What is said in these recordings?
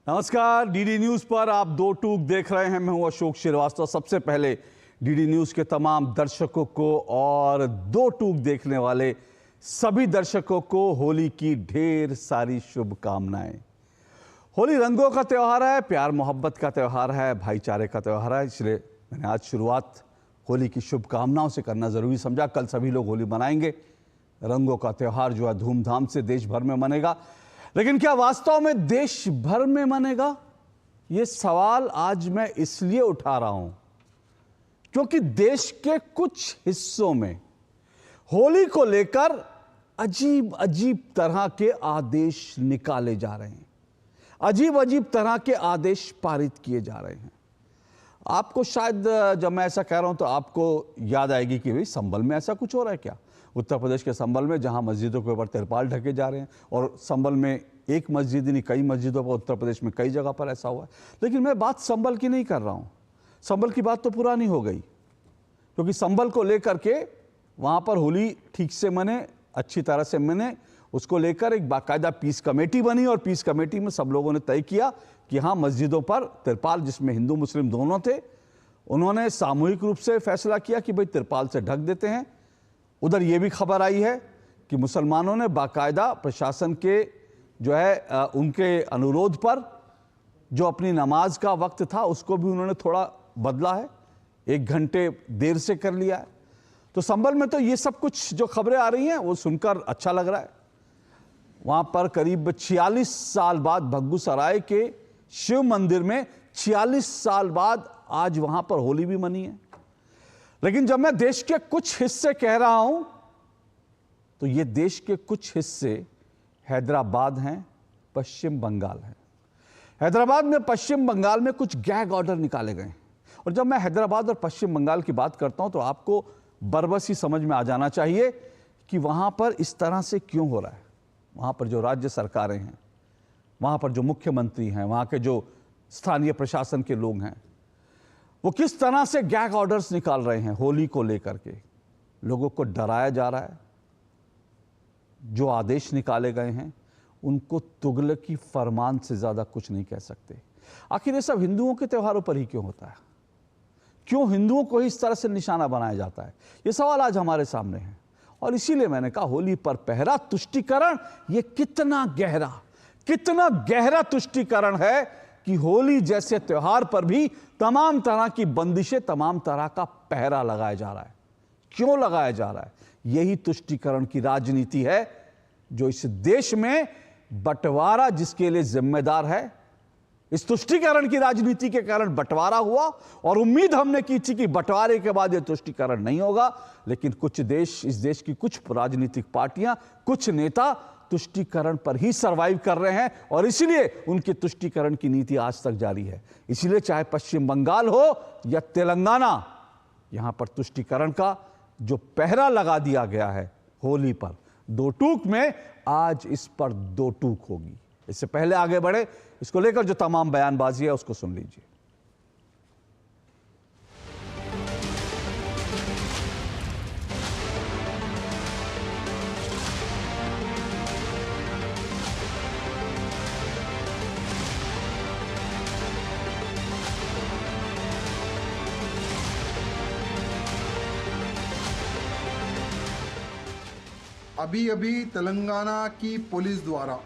नमस्कार, DD news पर आप दो टूक देख रहे हैं। मैं हूं अशोक श्रीवास्तव। सबसे पहले डीडी न्यूज के तमाम दर्शकों को और दो टूक देखने वाले सभी दर्शकों को होली की ढेर सारी शुभकामनाएं। होली रंगों का त्यौहार है, प्यार मोहब्बत का त्यौहार है, भाईचारे का त्यौहार है। इसलिए मैंने आज शुरुआत होली की शुभकामनाओं से करना जरूरी समझा। कल सभी लोग होली मनाएंगे। रंगों का त्यौहार जो है धूमधाम से देश भर में मनेगा, लेकिन क्या वास्तव में देश भर में मनेगा? यह सवाल आज मैं इसलिए उठा रहा हूं क्योंकि देश के कुछ हिस्सों में होली को लेकर अजीब अजीब तरह के आदेश निकाले जा रहे हैं, अजीब अजीब तरह के आदेश पारित किए जा रहे हैं। आपको शायद जब मैं ऐसा कह रहा हूं तो आपको याद आएगी कि भाई संभल में ऐसा कुछ हो रहा है क्या? उत्तर प्रदेश के संभल में जहां मस्जिदों के ऊपर तिरपाल ढके जा रहे हैं, और संभल में एक मस्जिद नहीं कई मस्जिदों पर उत्तर प्रदेश में कई जगह पर ऐसा हुआ है। लेकिन मैं बात संभल की नहीं कर रहा हूं। संभल की बात तो पुरानी हो गई, क्योंकि संभल को लेकर के वहां पर होली ठीक से मने, अच्छी तरह से मने, उसको लेकर एक बाकायदा पीस कमेटी बनी और पीस कमेटी में सब लोगों ने तय किया कि हाँ, मस्जिदों पर तिरपाल, जिसमें हिंदू मुस्लिम दोनों थे, उन्होंने सामूहिक रूप से फैसला किया कि भाई तिरपाल से ढक देते हैं। उधर ये भी खबर आई है कि मुसलमानों ने बाकायदा प्रशासन के जो है उनके अनुरोध पर जो अपनी नमाज का वक्त था उसको भी उन्होंने थोड़ा बदला है, 1 घंटे देर से कर लिया है। तो संभल में तो ये सब कुछ जो खबरें आ रही हैं वो सुनकर अच्छा लग रहा है। वहां पर करीब 46 साल बाद भग्गूसराय के शिव मंदिर में 46 साल बाद आज वहां पर होली भी मनी है। लेकिन जब मैं देश के कुछ हिस्से कह रहा हूं तो ये देश के कुछ हिस्से हैदराबाद हैं, पश्चिम बंगाल है। हैदराबाद में, पश्चिम बंगाल में कुछ गैग ऑर्डर निकाले गए। और जब मैं हैदराबाद और पश्चिम बंगाल की बात करता हूं तो आपको बरबसी समझ में आ जाना चाहिए कि वहां पर इस तरह से क्यों हो रहा है। वहां पर जो राज्य सरकारें हैं, वहां पर जो मुख्यमंत्री हैं, वहां के जो स्थानीय प्रशासन के लोग हैं, वो किस तरह से गैग ऑर्डर्स निकाल रहे हैं होली को लेकर के। लोगों को डराया जा रहा है। जो आदेश निकाले गए हैं उनको तुगलकी फरमान से ज्यादा कुछ नहीं कह सकते। आखिर ये सब हिंदुओं के त्योहारों पर ही क्यों होता है? क्यों हिंदुओं को ही इस तरह से निशाना बनाया जाता है? ये सवाल आज हमारे सामने है। और इसीलिए मैंने कहा होली पर पहरा तुष्टीकरण, ये कितना गहरा तुष्टीकरण है कि होली जैसे त्योहार पर भी तमाम तरह की बंदिशें, तमाम तरह का पहरा लगाया जा रहा है। क्यों लगाया जा रहा है? यही तुष्टीकरण की राजनीति है जो इस देश में बंटवारा जिसके लिए जिम्मेदार है। इस तुष्टीकरण की राजनीति के कारण बंटवारा हुआ और उम्मीद हमने की थी कि बंटवारे के बाद यह तुष्टीकरण नहीं होगा। लेकिन कुछ देश, इस देश की कुछ राजनीतिक पार्टियां, कुछ नेता तुष्टीकरण पर ही सरवाइव कर रहे हैं और इसलिए उनकी तुष्टीकरण की नीति आज तक जारी है। इसलिए चाहे पश्चिम बंगाल हो या तेलंगाना, यहां पर तुष्टीकरण का जो पहरा लगा दिया गया है होली पर, दो टूक में आज इस पर दो टूक होगी। इससे पहले आगे बढ़े, इसको लेकर जो तमाम बयानबाजी है उसको सुन लीजिए। अभी अभी तेलंगाना की पुलिस द्वारा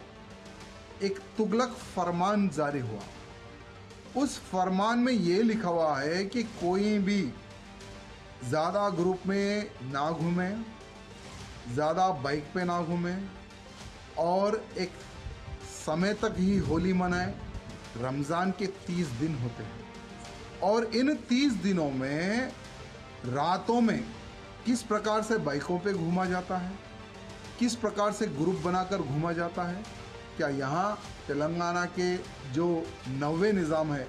एक तुगलक फरमान जारी हुआ। उस फरमान में ये लिखा हुआ है कि कोई भी ज़्यादा ग्रुप में ना घूमे, ज़्यादा बाइक पे ना घूमे और एक समय तक ही होली मनाए। रमज़ान के 30 दिन होते हैं और इन 30 दिनों में रातों में किस प्रकार से बाइकों पे घूमा जाता है, किस प्रकार से ग्रुप बनाकर घूमा जाता है, क्या यहाँ तेलंगाना के जो नवे निज़ाम है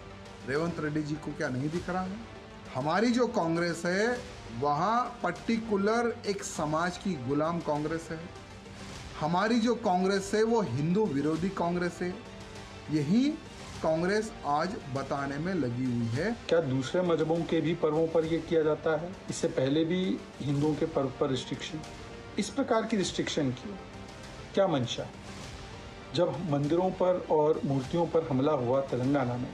रेवंत रेड्डी जी को क्या नहीं दिख रहा है? हमारी जो कांग्रेस है वहाँ पर्टिकुलर एक समाज की गुलाम कांग्रेस है। हमारी जो कांग्रेस है वो हिंदू विरोधी कांग्रेस है। यही कांग्रेस आज बताने में लगी हुई है। क्या दूसरे मजहबों के भी पर्वों पर यह किया जाता है? इससे पहले भी हिंदुओं के पर्व पर रिस्ट्रिक्शन, इस प्रकार की रिस्ट्रिक्शन क्यों? क्या मंशा? जब मंदिरों पर और मूर्तियों पर हमला हुआ तेलंगाना में,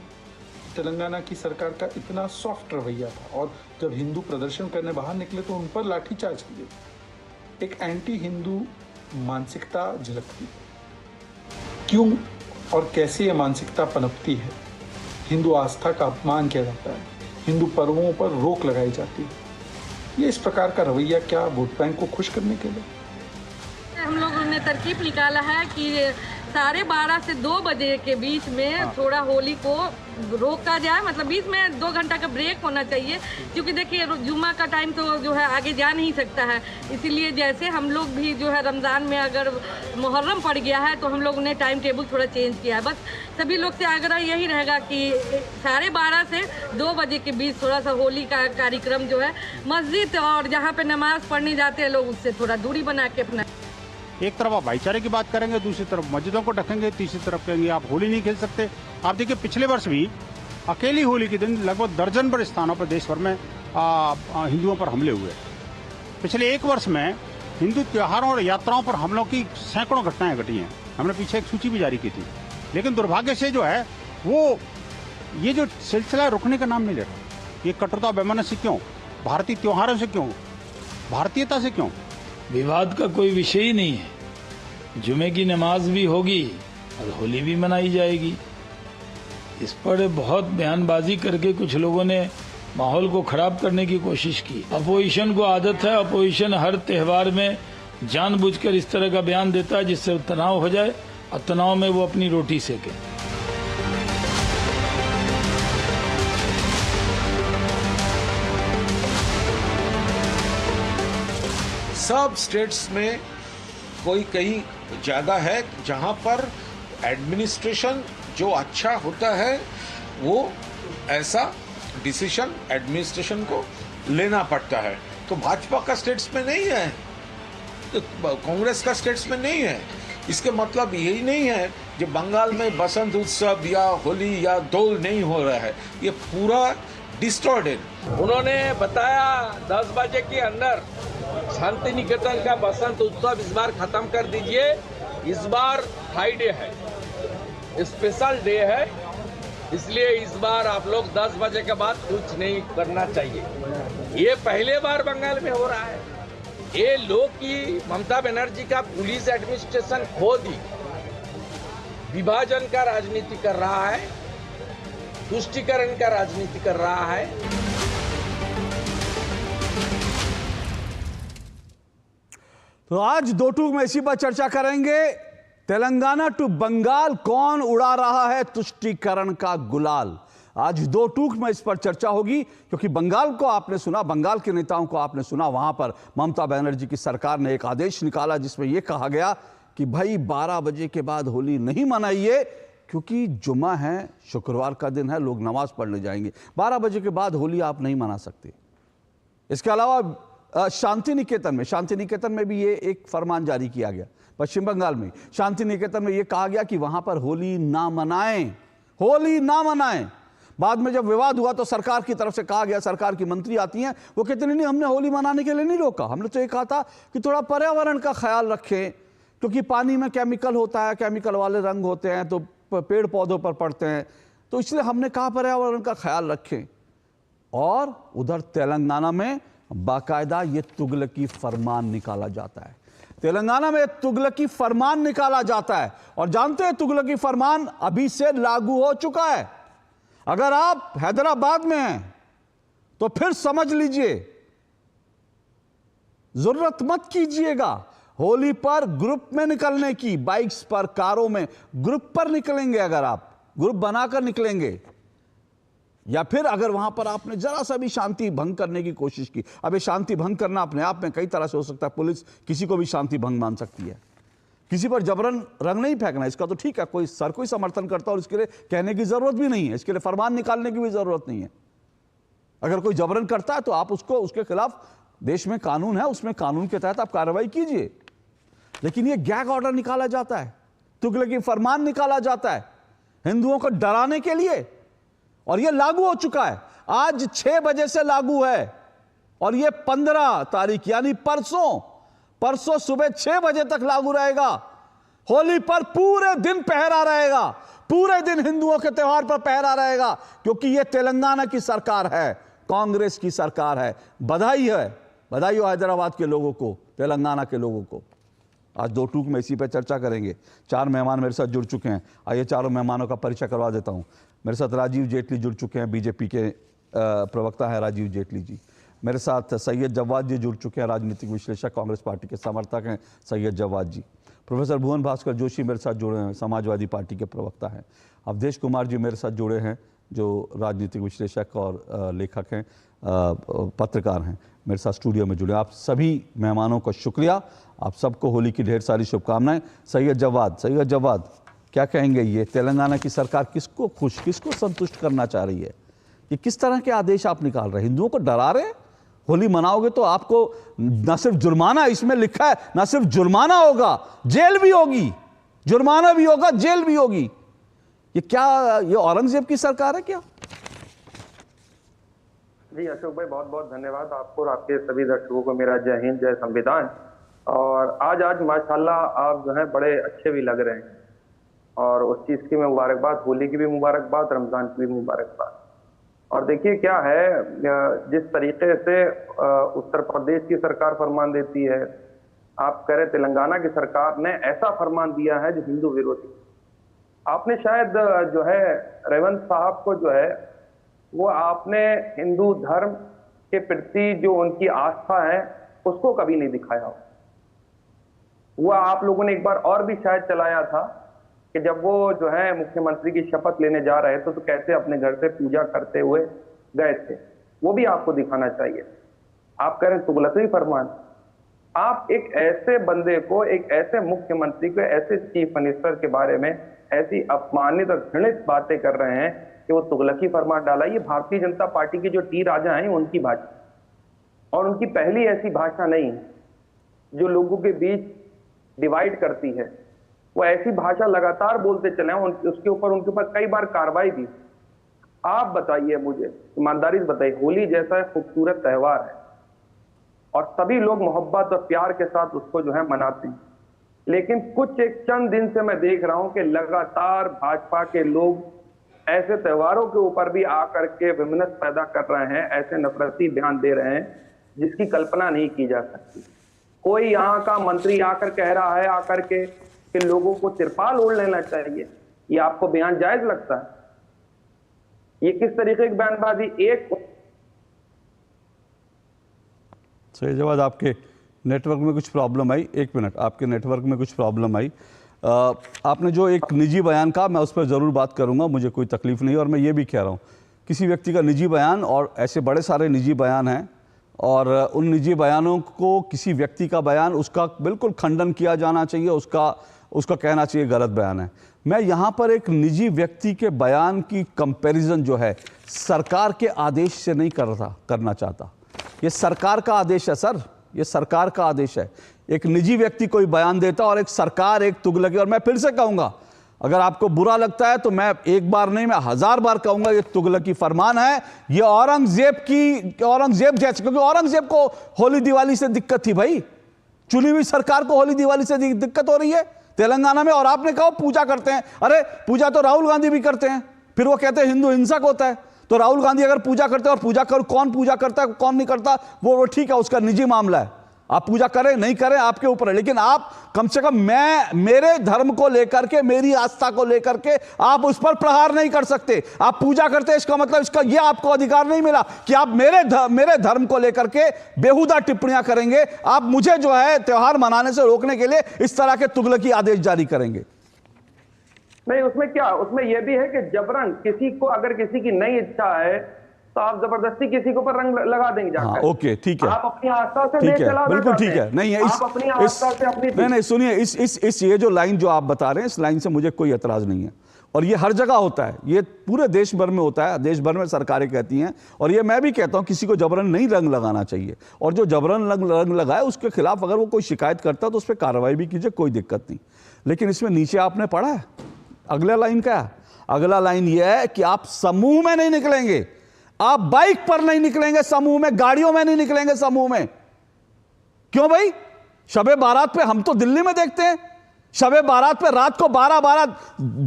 तेलंगाना की सरकार का इतना सॉफ्ट रवैया था और जब हिंदू प्रदर्शन करने बाहर निकले तो उन पर लाठीचार्ज की गई। एक एंटी हिंदू मानसिकता झलकती। क्यों और कैसे ये मानसिकता पनपती है? हिंदू आस्था का अपमान किया जाता है, हिंदू पर्वों पर रोक लगाई जाती है। ये इस प्रकार का रवैया क्या वोट बैंक को खुश करने के लिए? हम लोगों ने तरकीब निकाला है कि 12:30 से 2 बजे के बीच में थोड़ा होली को रोका जाए, मतलब बीच में 2 घंटा का ब्रेक होना चाहिए, क्योंकि देखिए जुम्मा का टाइम तो जो है आगे जा नहीं सकता है। इसीलिए जैसे हम लोग भी जो है रमज़ान में अगर मुहर्रम पड़ गया है तो हम लोगों ने टाइम टेबल थोड़ा चेंज किया है। बस सभी लोग से आग्रह यही रहेगा कि 12:30 से 2 बजे के बीच थोड़ा सा होली का कार्यक्रम जो है मस्जिद और जहाँ पे नमाज पढ़ने जाते हैं लोग उससे थोड़ा दूरी बना के अपना। एक तरफ आप भाईचारे की बात करेंगे, दूसरी तरफ मस्जिदों को ढकेंगे, तीसरी तरफ कहेंगे आप होली नहीं खेल सकते। आप देखिए पिछले वर्ष भी अकेली होली के दिन लगभग दर्जन भर स्थानों पर देश भर में हिंदुओं पर हमले हुए। पिछले एक वर्ष में हिंदू त्योहारों और यात्राओं पर हमलों की सैकड़ों घटनाएं घटी हैं। हमने पीछे एक सूची भी जारी की थी, लेकिन दुर्भाग्य से जो है वो ये जो सिलसिला रुकने का नाम नहीं ले रहा। ये कटुता वैमनस्य क्यों? भारतीय त्योहारों से क्यों? भारतीयता से क्यों? विवाद का कोई विषय ही नहीं है। जुमे की नमाज भी होगी और होली भी मनाई जाएगी। इस पर बहुत बयानबाजी करके कुछ लोगों ने माहौल को खराब करने की कोशिश की। अपोजिशन को आदत है, अपोजिशन हर त्योहार में जानबूझकर इस तरह का बयान देता है जिससे तनाव हो जाए और तनाव में वो अपनी रोटी सेके। सब स्टेट्स में कोई कई जगह है जहां पर एडमिनिस्ट्रेशन जो अच्छा होता है वो ऐसा डिसीजन एडमिनिस्ट्रेशन को लेना पड़ता है। तो भाजपा का स्टेट्स में नहीं है, तो कांग्रेस का स्टेट्स में नहीं है। इसके मतलब यही नहीं है कि बंगाल में बसंत उत्सव या होली या दोल नहीं हो रहा है, ये पूरा डिस्टॉर्टेड। उन्होंने बताया 10 बजे के अंदर शांति निकेतन का बसंत उत्सव इस बार खत्म कर दीजिए। इस बार फ्राइडे है, स्पेशल डे है, इसलिए इस बार आप लोग 10 बजे के बाद कुछ नहीं करना चाहिए। ये पहले बार बंगाल में हो रहा है। ये लोग की ममता बनर्जी का पुलिस एडमिनिस्ट्रेशन खो दी, विभाजन का राजनीति कर रहा है, तुष्टीकरण का राजनीति कर रहा है। तो आज दो टूक में इसी पर चर्चा करेंगे। तेलंगाना टू बंगाल कौन उड़ा रहा है तुष्टीकरण का गुलाल? आज दो टूक में इस पर चर्चा होगी, क्योंकि बंगाल को आपने सुना, बंगाल के नेताओं को आपने सुना। वहां पर ममता बनर्जी की सरकार ने एक आदेश निकाला जिसमें यह कहा गया कि भाई 12 बजे के बाद होली नहीं मनाइए, क्योंकि जुमा है, शुक्रवार का दिन है, लोग नमाज पढ़ने जाएंगे। 12 बजे के बाद होली आप नहीं मना सकते। इसके अलावा शांति निकेतन में भी ये एक फरमान जारी किया गया। पश्चिम बंगाल में शांति निकेतन में ये कहा गया कि वहां पर होली ना मनाएं, होली ना मनाएं। बाद में जब विवाद हुआ तो सरकार की तरफ से कहा गया, सरकार की मंत्री आती हैं, वो कहते नहीं, हमने होली मनाने के लिए नहीं रोका, हमने तो ये कहा था कि थोड़ा पर्यावरण का ख्याल रखें, क्योंकि पानी में केमिकल होता है, केमिकल वाले रंग होते हैं तो पेड़ पौधों पर पड़ते हैं, तो इसलिए हमने कहा पर्यावरण का ख्याल रखें। और उधर तेलंगाना में बाकायदा ये तुगलकी फरमान निकाला जाता है। तेलंगाना में तुगलकी फरमान निकाला जाता है, और जानते हैं तुगलकी फरमान अभी से लागू हो चुका है। अगर आप हैदराबाद में हैं तो फिर समझ लीजिए, जरूरत मत कीजिएगा होली पर ग्रुप में निकलने की। बाइक्स पर, कारों में ग्रुप पर निकलेंगे, अगर आप ग्रुप बनाकर निकलेंगे, या फिर अगर वहां पर आपने जरा सा भी शांति भंग करने की कोशिश की। अब ये शांति भंग करना अपने आप में कई तरह से हो सकता है। पुलिस किसी को भी शांति भंग मान सकती है, किसी पर जबरन रंग नहीं फेंकना, इसका तो ठीक है, कोई सर कोई समर्थन करता और इसके लिए कहने की जरूरत भी नहीं है, इसके लिए फरमान निकालने की भी जरूरत नहीं है। अगर कोई जबरन करता है तो आप उसको, उसके खिलाफ देश में कानून है, उसमें कानून के तहत आप कार्रवाई कीजिए। लेकिन ये गैग ऑर्डर निकाला जाता है, तुगलकी फरमान निकाला जाता है हिंदुओं को डराने के लिए, और यह लागू हो चुका है। आज 6 बजे से लागू है, और यह 15 तारीख यानी परसों सुबह 6 बजे तक लागू रहेगा। होली पर पूरे दिन पहरा रहेगा, पूरे दिन हिंदुओं के त्योहार पर पहरा रहेगा, क्योंकि यह तेलंगाना की सरकार है, कांग्रेस की सरकार है। बधाई है, बधाई हो हैदराबाद के लोगों को, तेलंगाना के लोगों को। आज दो टूक में इसी पे चर्चा करेंगे। 4 मेहमान मेरे साथ जुड़ चुके हैं, आइए चारों मेहमानों का परिचय करवा देता हूं। मेरे साथ राजीव जेटली जुड़ चुके हैं, बीजेपी के प्रवक्ता हैं राजीव जेटली जी। मेरे साथ सैयद जवाद जी जुड़ चुके हैं, राजनीतिक विश्लेषक, कांग्रेस पार्टी के समर्थक हैं सैयद जवाद जी। प्रोफेसर भुवन भास्कर जोशी मेरे साथ जुड़े हैं, समाजवादी पार्टी के प्रवक्ता हैं। अवधेश कुमार जी मेरे साथ जुड़े हैं, जो राजनीतिक विश्लेषक और लेखक हैं, पत्रकार हैं, मेरे साथ स्टूडियो में जुड़े। आप सभी मेहमानों का शुक्रिया, आप सबको होली की ढेर सारी शुभकामनाएं। सैयद जवाद क्या कहेंगे, ये तेलंगाना की सरकार किसको खुश, किसको संतुष्ट करना चाह रही है? ये किस तरह के आदेश आप निकाल रहे हैं? हिंदुओं को डरा रहे हैं? होली मनाओगे तो आपको न सिर्फ जुर्माना, इसमें लिखा है न सिर्फ जुर्माना होगा, जेल भी होगी, जुर्माना भी होगा, जेल भी होगी। ये क्या, ये औरंगजेब की सरकार है क्या? जी अशोक भाई, बहुत बहुत धन्यवाद आपको और आपके सभी दर्शकों को मेरा जय हिंद, जय संविधान। और आज माशाल्लाह आप जो है बड़े अच्छे भी लग रहे हैं, और उस चीज की मुबारकबाद, होली की भी मुबारकबाद, रमजान की भी मुबारकबाद। और देखिए क्या है, जिस तरीके से उत्तर प्रदेश की सरकार फरमान देती है, आप कह रहे तेलंगाना की सरकार ने ऐसा फरमान दिया है जो हिंदू विरोधी। आपने शायद जो है रेवंत साहब को जो है वो आपने हिंदू धर्म के प्रति जो उनकी आस्था है उसको कभी नहीं दिखाया। वो आप लोगों ने एक बार और भी शायद चलाया था कि जब वो जो है मुख्यमंत्री की शपथ लेने जा रहे थे तो कैसे अपने घर से पूजा करते हुए गए थे, वो भी आपको दिखाना चाहिए। आप कह रहे तुगलकी फरमान, आप एक ऐसे बंदे को, एक ऐसे मुख्यमंत्री को, ऐसे चीफ मिनिस्टर के बारे में ऐसी अपमानित और घृणित बातें कर रहे हैं कि वो तुगलकी फरमान डाला। ये भारतीय जनता पार्टी की जो टी राजा हैं उनकी भाषा, और उनकी पहली ऐसी भाषा नहीं है जो लोगों के बीच डिवाइड करती है। वो ऐसी भाषा लगातार बोलते चले हैं, उसके ऊपर कई बार कार्रवाई भी। आप बताइए मुझे, ईमानदारी से बताइए, होली जैसा खूबसूरत त्योहार है और सभी लोग मोहब्बत और प्यार के साथ उसको जो है मनाते हैं, लेकिन कुछ एक चंद दिन से मैं देख रहा हूं कि लगातार भाजपा के लोग ऐसे त्योहारों के ऊपर भी आकर के विमनस पैदा कर रहे हैं, ऐसे नफरती बयान दे रहे हैं जिसकी कल्पना नहीं की जा सकती। कोई यहाँ का मंत्री आकर कह रहा है आकर के कि लोगों को तिरपाल ओढ़ लेना चाहिए, ये आपको बयान जायज लगता है? ये किस तरीके की बयानबाजी? एक सही जवाब, आपके नेटवर्क में कुछ प्रॉब्लम आई, 1 मिनट, आपके नेटवर्क में कुछ प्रॉब्लम आई। आपने जो एक निजी बयान कहा, मैं उस पर ज़रूर बात करूंगा, मुझे कोई तकलीफ नहीं। और मैं ये भी कह रहा हूँ, किसी व्यक्ति का निजी बयान, और ऐसे बड़े सारे निजी बयान हैं, और उन निजी बयानों को, किसी व्यक्ति का बयान, उसका बिल्कुल खंडन किया जाना चाहिए, उसका कहना चाहिए गलत बयान है। मैं यहाँ पर एक निजी व्यक्ति के बयान की कंपैरिजन जो है सरकार के आदेश से नहीं करना चाहता। ये सरकार का आदेश है सर, ये सरकार का आदेश है। एक निजी व्यक्ति कोई बयान देता और एक सरकार, एक तुगलकी, और मैं फिर से कहूँगा, अगर आपको बुरा लगता है तो मैं एक बार नहीं, मैं 1000 बार कहूंगा, ये तुगलकी फरमान है। ये औरंगजेब जैसे, क्योंकि औरंगजेब को होली दिवाली से दिक्कत थी भाई, चुनी हुई सरकार को होली दिवाली से दिक्कत हो रही है तेलंगाना में। और आपने कहा पूजा करते हैं, अरे पूजा तो राहुल गांधी भी करते हैं, फिर वो कहते हैं हिंदू हिंसक होता है। तो राहुल गांधी अगर पूजा करते हैं, और कौन पूजा करता है कौन नहीं करता, वो ठीक है, उसका निजी मामला है। आप पूजा करें नहीं करें आपके ऊपर है, लेकिन आप कम से कम मेरे धर्म को लेकर के, मेरी आस्था को लेकर के आप उस पर प्रहार नहीं कर सकते। आप पूजा करते हैं, इसका मतलब इसका ये आपको अधिकार नहीं मिला कि आप मेरे धर्म को लेकर के बेहुदा टिप्पणियां करेंगे। आप मुझे जो है त्योहार मनाने से रोकने के लिए इस तरह के तुगलकी आदेश जारी करेंगे। नहीं, उसमें क्या, उसमें यह भी है कि जबरन किसी को, अगर किसी की नई इच्छा है तो आप जबरदस्ती किसी को पर रंग लगा देंगे जाकर। हाँ, ओके, ठीक है, आप अपनी आस्था से ठीक है, बिल्कुल ठीक है। नहीं है, आप अपनी आस्था से अपनी, नहीं सुनिए, इस ये जो लाइन जो आप बता रहे हैं, इस लाइन से मुझे कोई एतराज नहीं है, और ये हर जगह होता है, ये पूरे देश भर में होता है, देश भर में सरकारें कहती हैं, और ये मैं भी कहता हूं, किसी को जबरन नहीं रंग लगाना चाहिए, और जो जबरन रंग लगाए उसके खिलाफ अगर वो कोई शिकायत करता है तो उस पर कार्रवाई भी कीजिए, कोई दिक्कत नहीं। लेकिन इसमें नीचे आपने पढ़ा है, अगला लाइन क्या है? अगला लाइन यह है कि आप समूह में नहीं निकलेंगे, आप बाइक पर नहीं निकलेंगे समूह में, गाड़ियों में नहीं निकलेंगे समूह में। क्यों भाई? शबे बारात पे हम तो दिल्ली में देखते हैं शबे बारात पे रात को 12-12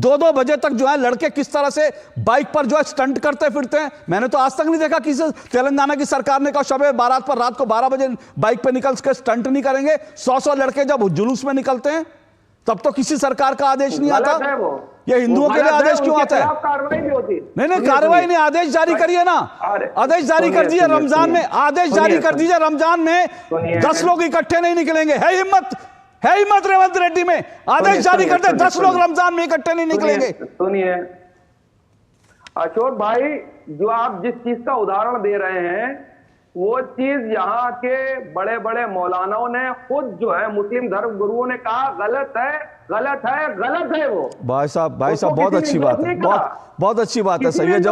2-2 बजे तक जो है लड़के किस तरह से बाइक पर जो है स्टंट करते फिरते हैं। मैंने तो आज तक नहीं देखा किसी तेलंगाना की सरकार ने कहा शबे बारात पर रात को 12 बजे बाइक पे निकल के स्टंट नहीं करेंगे। 100 लड़के जब जुलूस में निकलते हैं तब तो किसी सरकार का आदेश नहीं आता। ये हिंदुओं के लिए आदेश क्यों आता है? कार्रवाई भी होती। नहीं, कार्रवाई नहीं, आदेश जारी करिए ना, आदेश जारी कर दीजिए। रमजान में आदेश जारी कर दीजिए, रमजान में 10 लोग इकट्ठे नहीं निकलेंगे। है हिम्मत रेवंत रेड्डी में, आदेश जारी कर दे 10 लोग रमजान में इकट्ठे नहीं निकलेंगे। सुनिए अशोक भाई, जो आप जिस चीज का उदाहरण दे रहे हैं वो चीज यहाँ के बड़े बड़े मौलानाओं ने खुद जो है मुस्लिम धर्म गुरुओं ने कहा गलत है वो। भाई साहब बहुत अच्छी बात है, बहुत अच्छी बात है। सैयद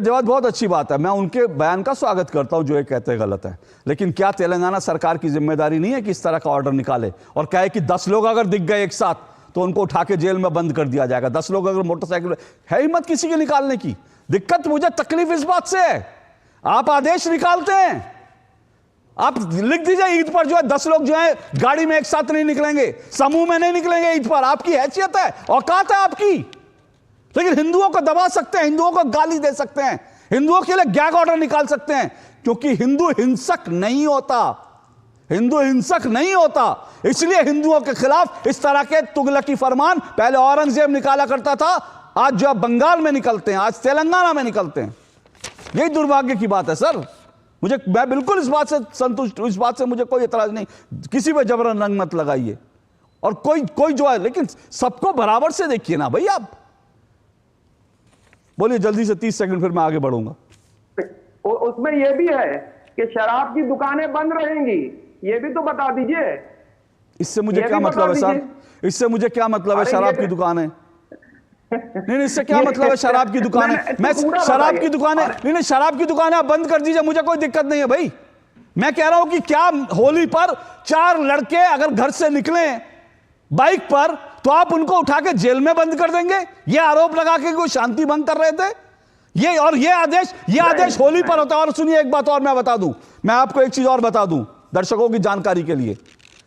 जवाद बहुत अच्छी बात है। मैं उनके बयान का स्वागत करता हूं जो ये कहते हैं गलत है। लेकिन क्या तेलंगाना सरकार की जिम्मेदारी नहीं है कि इस तरह का ऑर्डर निकाले और कहे कि 10 लोग अगर दिख गए एक साथ तो उनको उठा के जेल में बंद कर दिया जाएगा। 10 लोग अगर मोटरसाइकिल, है हिम्मत किसी के निकालने की? दिक्कत मुझे तकलीफ इस बात से है, आप आदेश निकालते हैं, आप लिख दीजिए ईद पर जो है 10 लोग जो है गाड़ी में एक साथ नहीं निकलेंगे, समूह में नहीं निकलेंगे ईद पर। आपकी हैसियत है, औकात है आपकी। लेकिन हिंदुओं को दबा सकते हैं, हिंदुओं को गाली दे सकते हैं, हिंदुओं के लिए गैग ऑर्डर निकाल सकते हैं, क्योंकि हिंदू हिंसक नहीं होता। इसलिए हिंदुओं के खिलाफ इस तरह के तुगलकी फरमान पहले औरंगजेब निकाला करता था, आज जो बंगाल में निकलते हैं, आज तेलंगाना में निकलते हैं। यही दुर्भाग्य की बात है सर। मैं बिल्कुल इस बात से संतुष्ट हूं, इस बात से मुझे कोई एतराज नहीं। किसी पे जबरन रंग मत लगाइए और कोई जो है, लेकिन सबको बराबर से देखिए ना भाई। आप बोलिए जल्दी से, 30 सेकंड, फिर मैं आगे बढ़ूंगा। उसमें यह भी है कि शराब की दुकानें बंद रहेंगी, ये भी तो बता दीजिए। इससे मुझे क्या मतलब है सर? इससे मुझे क्या मतलब है शराब की दुकानें? नहीं, इससे क्या मतलब है शराब की दुकान है? मैं शराब की दुकान है, नहीं, शराब की दुकान है आप बंद कर दीजिए, मुझे कोई दिक्कत नहीं है भाई। मैं कह रहा हूं कि क्या होली पर 4 लड़के अगर घर से निकले बाइक पर तो आप उनको उठा के जेल में बंद कर देंगे? ये आरोप लगा के कोई शांति भंग कर रहे थे? ये आदेश होली पर होता है। और सुनिए एक बात और मैं बता दूं, मैं आपको एक चीज और बता दूं दर्शकों की जानकारी के लिए,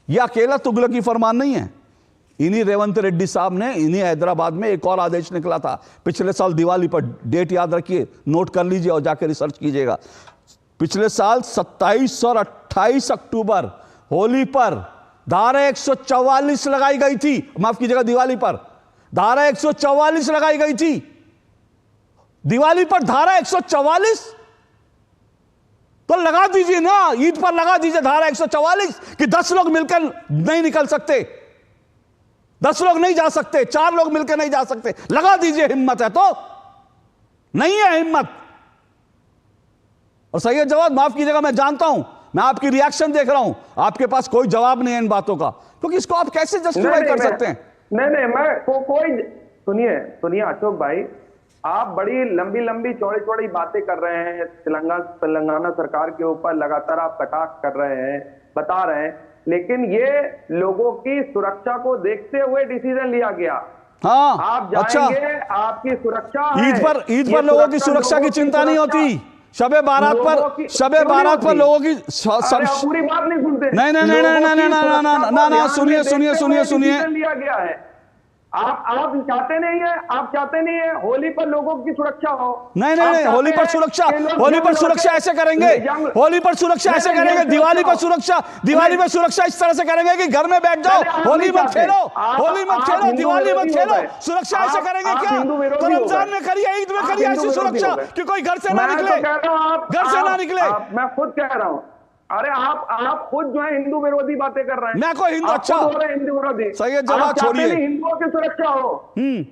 यह अकेला तुगलकी फरमान नहीं है। इन्हीं रेवंत रेड्डी साहब ने, इन्हीं हैदराबाद में एक और आदेश निकला था पिछले साल दिवाली पर, डेट याद रखिए, नोट कर लीजिए और जाकर रिसर्च कीजिएगा। पिछले साल 27 और 28 अक्टूबर होली पर धारा 144 लगाई गई थी, माफ कीजिएगा दिवाली पर धारा 144 लगाई गई थी। दिवाली पर धारा 144 तो लगा दीजिए ना, ईद पर लगा दीजिए धारा 144 कि 10 लोग मिलकर नहीं निकल सकते, 10 लोग नहीं जा सकते, 4 लोग मिलकर नहीं जा सकते। लगा दीजिए, हिम्मत है तो। नहीं है हिम्मत। और सैयद जवाद माफ कीजिएगा, मैं जानता हूं, मैं आपकी रिएक्शन देख रहा हूं, आपके पास कोई जवाब नहीं है इन बातों का, क्योंकि इसको आप कैसे जस्टिफाई कर सकते हैं? नहीं, मैं कोई सुनिए अशोक भाई, आप बड़ी लंबी चौड़ी बातें कर रहे हैं तेलंगाना सरकार के ऊपर, लगातार आप कटाक्ष कर रहे हैं, बता रहे हैं, लेकिन ये लोगों की सुरक्षा को देखते हुए डिसीजन लिया गया। हाँ, आप जाएंगे, अच्छा, आपकी सुरक्षा है। ईद पर लोगों की सुरक्षा की चिंता नहीं होती। शबे बारात पर लोगों की पूरी बात नहीं सुनते। नहीं, सुनिए लिया गया है। आप चाहते नहीं है होली पर लोगों की सुरक्षा हो। नहीं, होली पर सुरक्षा ऐसे करेंगे, होली पर सुरक्षा ऐसे करेंगे, दिवाली पर सुरक्षा इस तरह से करेंगे कि घर में बैठ जाओ, होली मत खेलो, दिवाली मत खेलो। सुरक्षा ऐसे करेंगे क्या? तो रमजान में करिए, ईद में करिए ऐसी सुरक्षा कि कोई घर से ना निकले। मैं खुद कह रहा हूं, अरे आप खुद जो है हिंदू विरोधी बातें कर रहे हैं। मैं कोई हिंदू, अच्छा हिंदू विरोधी, सैयद जवाद छोड़िए। हिंदुओं की सुरक्षा हो,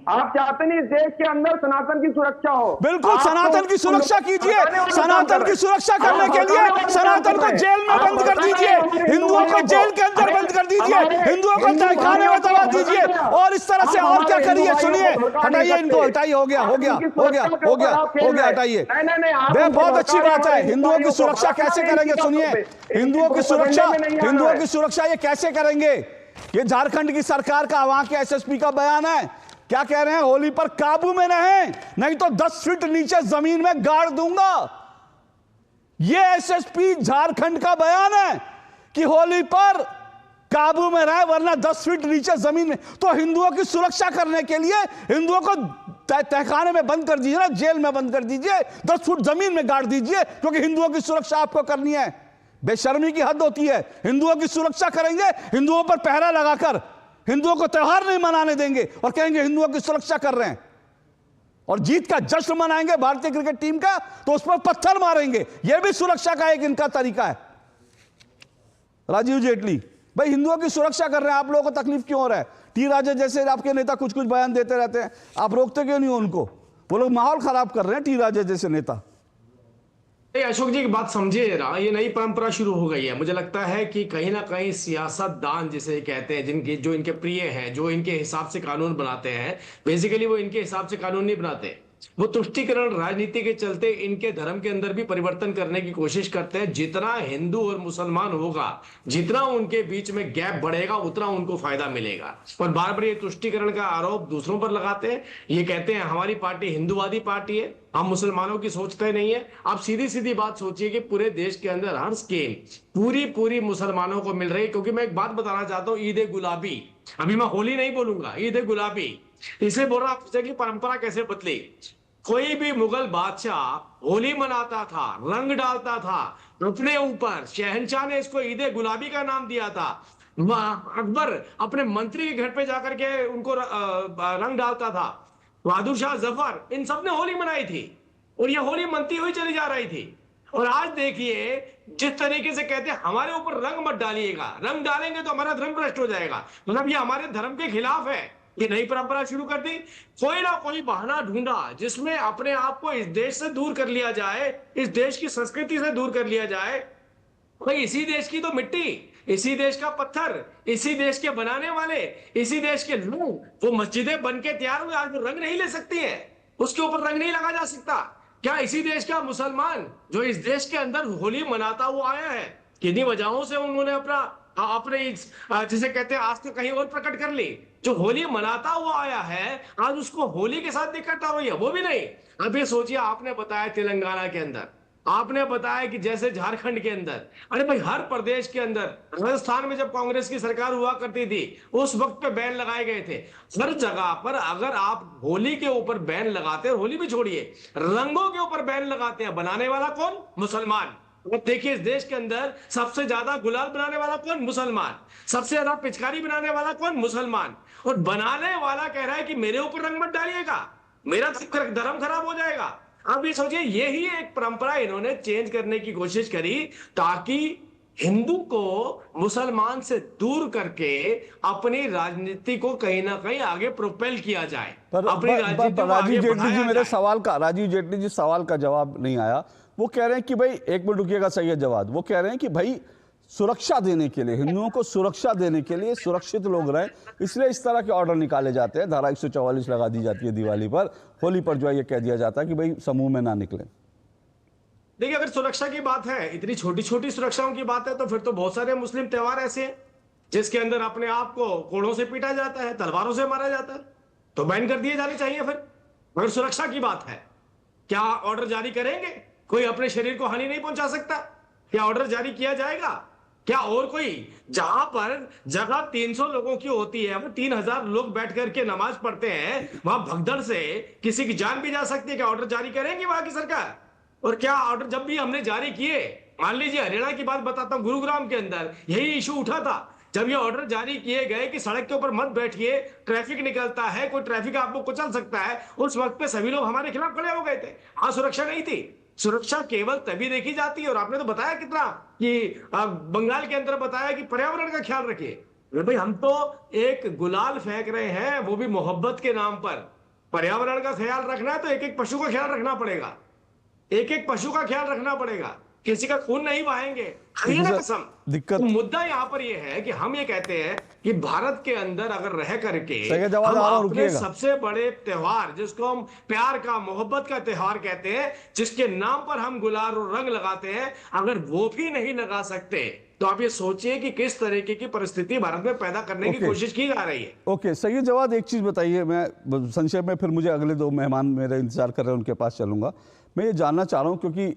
आप चाहते नहीं इस देश के अंदर सनातन की सुरक्षा हो। बिल्कुल, सनातन की सुरक्षा कीजिए। सनातन की सुरक्षा करने के लिए सनातन को जेल में बंद कर दीजिए, हिंदुओं को जेल के अंदर बंद कर दीजिए, हिंदुओं को तहखाने में दबा दीजिए, और इस तरह से और क्या करिए? सुनिए, हटाइए इनको, हटाइए, हो गया, हटाइए। बहुत अच्छी बात है। हिंदुओं की सुरक्षा कैसे करेंगे? सुनिए, हिंदुओं की सुरक्षा ये कैसे करेंगे? ये झारखंड की सरकार का, वहां के एसएसपी का बयान है। क्या कह रहे हैं? होली पर काबू में रहें, नहीं तो 10 फीट नीचे जमीन में गाड़ दूंगा। ये एसएसपी झारखंड का बयान है कि होली पर काबू में रहे, वरना 10 फीट नीचे जमीन में। तो हिंदुओं की सुरक्षा करने के लिए हिंदुओं को तहखाने में बंद कर दीजिए ना, जेल में बंद कर दीजिए, 10 फुट जमीन में गाड़ दीजिए, क्योंकि हिंदुओं की सुरक्षा आपको करनी है। बेशर्मी की हद होती है। हिंदुओं की सुरक्षा करेंगे, हिंदुओं पर पहरा लगाकर हिंदुओं को त्योहार नहीं मनाने देंगे और कहेंगे हिंदुओं की सुरक्षा कर रहे हैं, और जीत का जश्न मनाएंगे भारतीय क्रिकेट टीम का तो उस पर पत्थर मारेंगे। यह भी सुरक्षा का एक इनका तरीका है। राजीव जेटली भाई हिंदुओं की सुरक्षा कर रहे हैं, आप लोगों को तकलीफ क्यों हो रहा है? टी राजा जैसे आपके नेता कुछ कुछ बयान देते रहते हैं, आप रोकते क्यों नहीं हो उनको? वो लोग माहौल खराब कर रहे हैं, टी राजा जैसे नेता। अशोक जी की बात समझिए जरा, ये नई परंपरा शुरू हो गई है। मुझे लगता है कि कहीं ना कहीं सियासतदान जिसे कहते हैं, जिनके जो इनके प्रिय हैं, जो इनके हिसाब से कानून बनाते हैं, बेसिकली वो इनके हिसाब से कानून नहीं बनाते, वो तुष्टीकरण राजनीति के चलते इनके धर्म के अंदर भी परिवर्तन करने की कोशिश करते हैं। जितना हिंदू और मुसलमान होगा, जितना उनके बीच में गैप बढ़ेगा, उतना उनको फायदा मिलेगा। और बार बार ये तुष्टीकरण का आरोप दूसरों पर लगाते हैं। ये कहते हैं हमारी पार्टी हिंदूवादी पार्टी है, हम मुसलमानों की सोचते नहीं है। आप सीधी सीधी बात सोचिए कि पूरे देश के अंदर हर स्कीम पूरी मुसलमानों को मिल रही है। क्योंकि मैं एक बात बताना चाहता हूँ, ईद गुलाबी, अभी मैं होली नहीं बोलूंगा, ईद गुलाबी इसलिए बोल रहा हूं कि परंपरा कैसे बदली। कोई भी मुगल बादशाह होली मनाता था, रंग डालता था अपने ऊपर, शहंशाह ने इसको ईद गुलाबी का नाम दिया था। अकबर अपने मंत्री के घर पे जाकर के उनको रंग डालता था। बहादुर शाह जफर, इन सब ने होली मनाई थी और ये होली मनती हुई चली जा रही थी। और आज देखिए जिस तरीके से कहते हैं हमारे ऊपर रंग मत डालिएगा, रंग डालेंगे तो हमारा धर्म भ्रष्ट हो जाएगा, मतलब ये हमारे धर्म के खिलाफ है। ये नई परंपरा शुरू कर दी, कोई ना कोई बहाना ढूंढा जिसमें अपने आप को इस देश से दूर कर लिया जाए, इस देश की संस्कृति से दूर कर लिया जाए। भाई इसी देश की तो मिट्टी, इसी देश का पत्थर, इसी देश के बनाने वाले, इसी देश के लोग, वो मस्जिदें बन के तैयार हुए, आज वो रंग नहीं ले सकती है, उसके ऊपर रंग नहीं लगा जा सकता। क्या इसी देश का मुसलमान जो इस देश के अंदर होली मनाता हुआ आया है, किन्हीं वजहों से उन्होंने अपने जिसे कहते हैं आज तो कहीं और प्रकट कर ली, जो होली मनाता हुआ आया है आज उसको होली के साथ दिक्कत आ रही है, वो भी नहीं। अब ये सोचिए, आपने बताया तेलंगाना के अंदर, आपने बताया कि जैसे झारखंड के अंदर, अरे भाई हर प्रदेश के अंदर, राजस्थान में जब कांग्रेस की सरकार हुआ करती थी उस वक्त पे बैन लगाए गए थे। हर जगह पर अगर आप होली के ऊपर बैन लगाते हैं, होली भी छोड़िए रंगों के ऊपर बैन लगाते हैं, बनाने वाला कौन? मुसलमान। देखिए इस देश के अंदर सबसे ज्यादा गुलाल बनाने वाला कौन? मुसलमान। सबसे ज्यादा पिचकारी बनाने वाला कौन? मुसलमान। और बनाने वाला कह रहा है कि मेरे ऊपर रंग मत डालिएगा, मेरा धर्म खराब हो जाएगा। अब ये सोचिए, यही एक परंपरा इन्होंने चेंज करने की कोशिश करी ताकि हिंदू को मुसलमान से दूर करके अपनी राजनीति को कहीं ना कहीं आगे प्रोपेल किया जाए। राजीव जेटली जी, मेरे सवाल का, राजीव जेटली जी सवाल का जवाब नहीं आया। वो कह रहे हैं कि भाई, एक मिनट रुकिएगा, सही है जवाब। वो कह रहे हैं कि भाई सुरक्षा देने के लिए, हिंदुओं को सुरक्षा देने के लिए, सुरक्षित लोग रहें, इसलिए इस तरह के ऑर्डर निकाले जाते हैं। धारा 144 लगा दी जाती है दिवाली पर, होली पर जो है ये कह दिया जाता है कि भाई समूह में ना निकले। देखिए अगर सुरक्षा की बात है, इतनी छोटी छोटी सुरक्षाओं की बात है, तो फिर तो बहुत सारे मुस्लिम त्योहार ऐसे हैं जिसके अंदर अपने आप को कोड़ों से पीटा जाता है, तलवारों से मारा जाता है, तो बैन कर दिए जाने चाहिए। फिर अगर सुरक्षा की बात है, क्या ऑर्डर जारी करेंगे? कोई अपने शरीर को हानि नहीं पहुंचा सकता, क्या ऑर्डर जारी किया जाएगा? क्या और कोई जहां पर जगह 300 लोगों की होती है, वो 3000 लोग बैठ करके नमाज पढ़ते हैं, वहां भगदड़ से किसी की जान भी जा सकती है, क्या ऑर्डर जारी करेंगे वहां की सरकार? और क्या ऑर्डर जब भी हमने जारी किए, मान लीजिए हरियाणा की बात बताता हूं, गुरुग्राम के अंदर यही इशू उठा था, जब ये ऑर्डर जारी किए गए कि सड़क के ऊपर मत बैठिए, ट्रैफिक निकलता है, कोई ट्रैफिक आपको कुचल सकता है, उस वक्त पे सभी लोग हमारे खिलाफ खड़े हो गए थे। हाँ, सुरक्षा नहीं थी। सुरक्षा केवल तभी देखी जाती है, और आपने तो बताया कितना कि बंगाल के अंदर बताया कि पर्यावरण का ख्याल रखिए। भाई हम तो एक गुलाल फेंक रहे हैं, वो भी मोहब्बत के नाम पर। पर्यावरण का ख्याल रखना है तो एक एक पशु का ख्याल रखना पड़ेगा, एक एक पशु का ख्याल रखना पड़ेगा, किसी का खून नहीं बहाएंगे, कसम। दिक्कत तो मुद्दा यहाँ पर ये है कि हम ये कहते हैं कि भारत के अंदर अगर रह करके हम अपने सबसे बड़े त्योहार, जिसको हम प्यार का, मोहब्बत का त्योहार कहते हैं, जिसके नाम पर हम गुलाल और रंग लगाते हैं, अगर वो भी नहीं लगा सकते, तो आप ये सोचिए कि किस तरीके की परिस्थिति भारत में पैदा करने की कोशिश की जा रही है। ओके, सही जवाब। एक चीज बताइए, मैं संक्षेप में, फिर मुझे अगले 2 मेहमान मेरे इंतजार कर रहे हैं, उनके पास चलूंगा। मैं ये जानना चाह रहा हूँ क्योंकि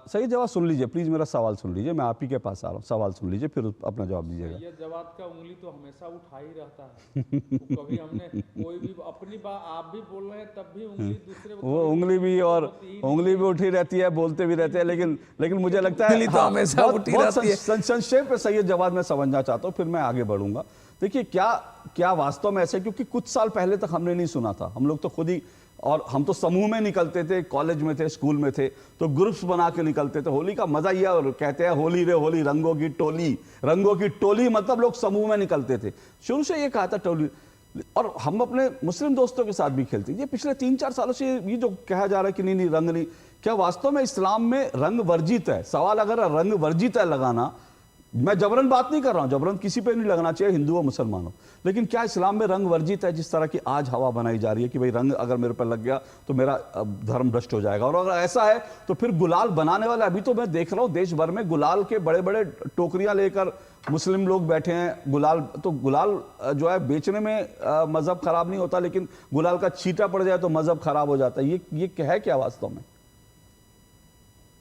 सही जवाब सुन लीजिए प्लीज, मेरा सवाल सुन लीजिए, मैं आप ही के पास आ रहा हूँ, सवाल सुन लीजिए फिर अपना जवाब दीजिएगा। ये जवाब का उंगली तो हमेशा उठा ही रहता है। तो कभी हमने कोई भी अपनी बात आप भी बोल रहे हैं तब भी उंगली दूसरे वो उंगली भी और उंगली भी उठी रहती है, बोलते भी रहते हैं, लेकिन मुझे लगता है संक्षेप में सही जवाब मैं समझना चाहता हूँ, फिर मैं आगे बढ़ूंगा। देखिए क्या वास्तव में ऐसे, क्योंकि कुछ साल पहले तक हमने नहीं सुना था, हम लोग तो खुद ही, और हम तो समूह में निकलते थे, कॉलेज में थे, स्कूल में थे, तो ग्रुप्स बना के निकलते थे। होली का मजा ये, और कहते हैं होली रे होली रंगों की टोली, मतलब लोग समूह में निकलते थे, शुरू से ये कहा था टोली। और हम अपने मुस्लिम दोस्तों के साथ भी खेलते। ये पिछले 3-4 सालों से ये जो कहा जा रहा है कि नहीं रंग नहीं, क्या वास्तव में इस्लाम में रंग वर्जित है? सवाल अगर रंग वर्जित है लगाना, मैं जबरन बात नहीं कर रहा हूं, जबरन किसी पे नहीं लगना चाहिए, हिंदू और मुसलमानों, लेकिन क्या इस्लाम में रंग वर्जित है? जिस तरह की आज हवा बनाई जा रही है कि भाई रंग अगर मेरे पर लग गया तो मेरा धर्म भ्रष्ट हो जाएगा, और अगर ऐसा है तो फिर गुलाल बनाने वाले, अभी तो मैं देख रहा हूं देश भर में गुलाल के बड़े बड़े टोकरियां लेकर मुस्लिम लोग बैठे हैं। गुलाल जो है बेचने में मजहब खराब नहीं होता, लेकिन गुलाल का छींटा पड़ जाए तो मजहब खराब हो जाता है। ये है क्या वास्तव में?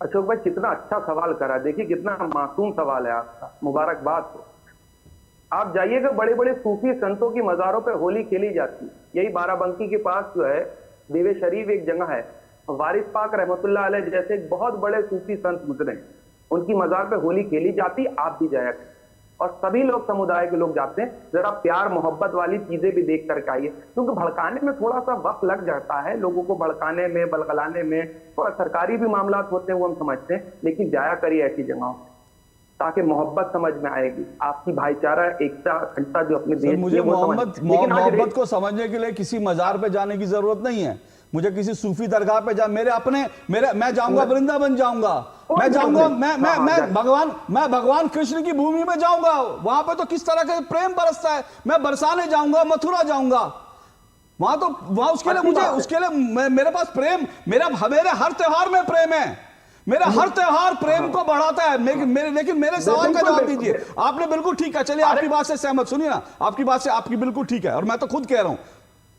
अशोक भाई कितना अच्छा सवाल करा, देखिए कितना मासूम सवाल है आपका, मुबारकबाद हो। आप जाइएगा बड़े बड़े सूफी संतों की मज़ारों पे होली खेली जाती है। यही बाराबंकी के पास जो है देवे शरीफ एक जगह है, वारिस पाक रहमतुल्लाह अलैह जैसे बहुत बड़े सूफी संत गुजरे, उनकी मज़ार पे होली खेली जाती, आप भी जाया करें, और सभी लोग समुदाय के लोग जाते हैं। जरा प्यार मोहब्बत वाली चीजें भी देख करके आइए, क्योंकि भड़काने में थोड़ा सा वक्त लग जाता है, लोगों को भड़काने में, बलगलाने में, थोड़ा सरकारी भी मामला होते हैं वो हम समझते हैं, लेकिन जाया करिए ऐसी जगहों ताकि मोहब्बत समझ में आएगी, आपकी भाईचारा एकता अखंडता जो अपने देश। मुझे मोहब्बत को समझने के लिए किसी मजार पे जाने की जरूरत नहीं है, मुझे किसी सूफी दरगाह पे मैं जाऊंगा, वृंदावन जाऊंगा, मैं भगवान कृष्ण की भूमि में जाऊंगा, वहां पे तो किस तरह का प्रेम बरसता है, मैं बरसाने जाऊंगा, मथुरा जाऊंगा, वहां उसके लिए मेरे पास प्रेम, मेरे हर त्योहार में प्रेम है, मेरा हर त्योहार प्रेम को बढ़ाता है। लेकिन मेरे सवाल का जवाब दीजिए। आपने बिल्कुल ठीक है, चलिए आपकी बात से सहमत, सुनिए ना, आपकी बिल्कुल ठीक है, और मैं तो खुद कह रहा हूं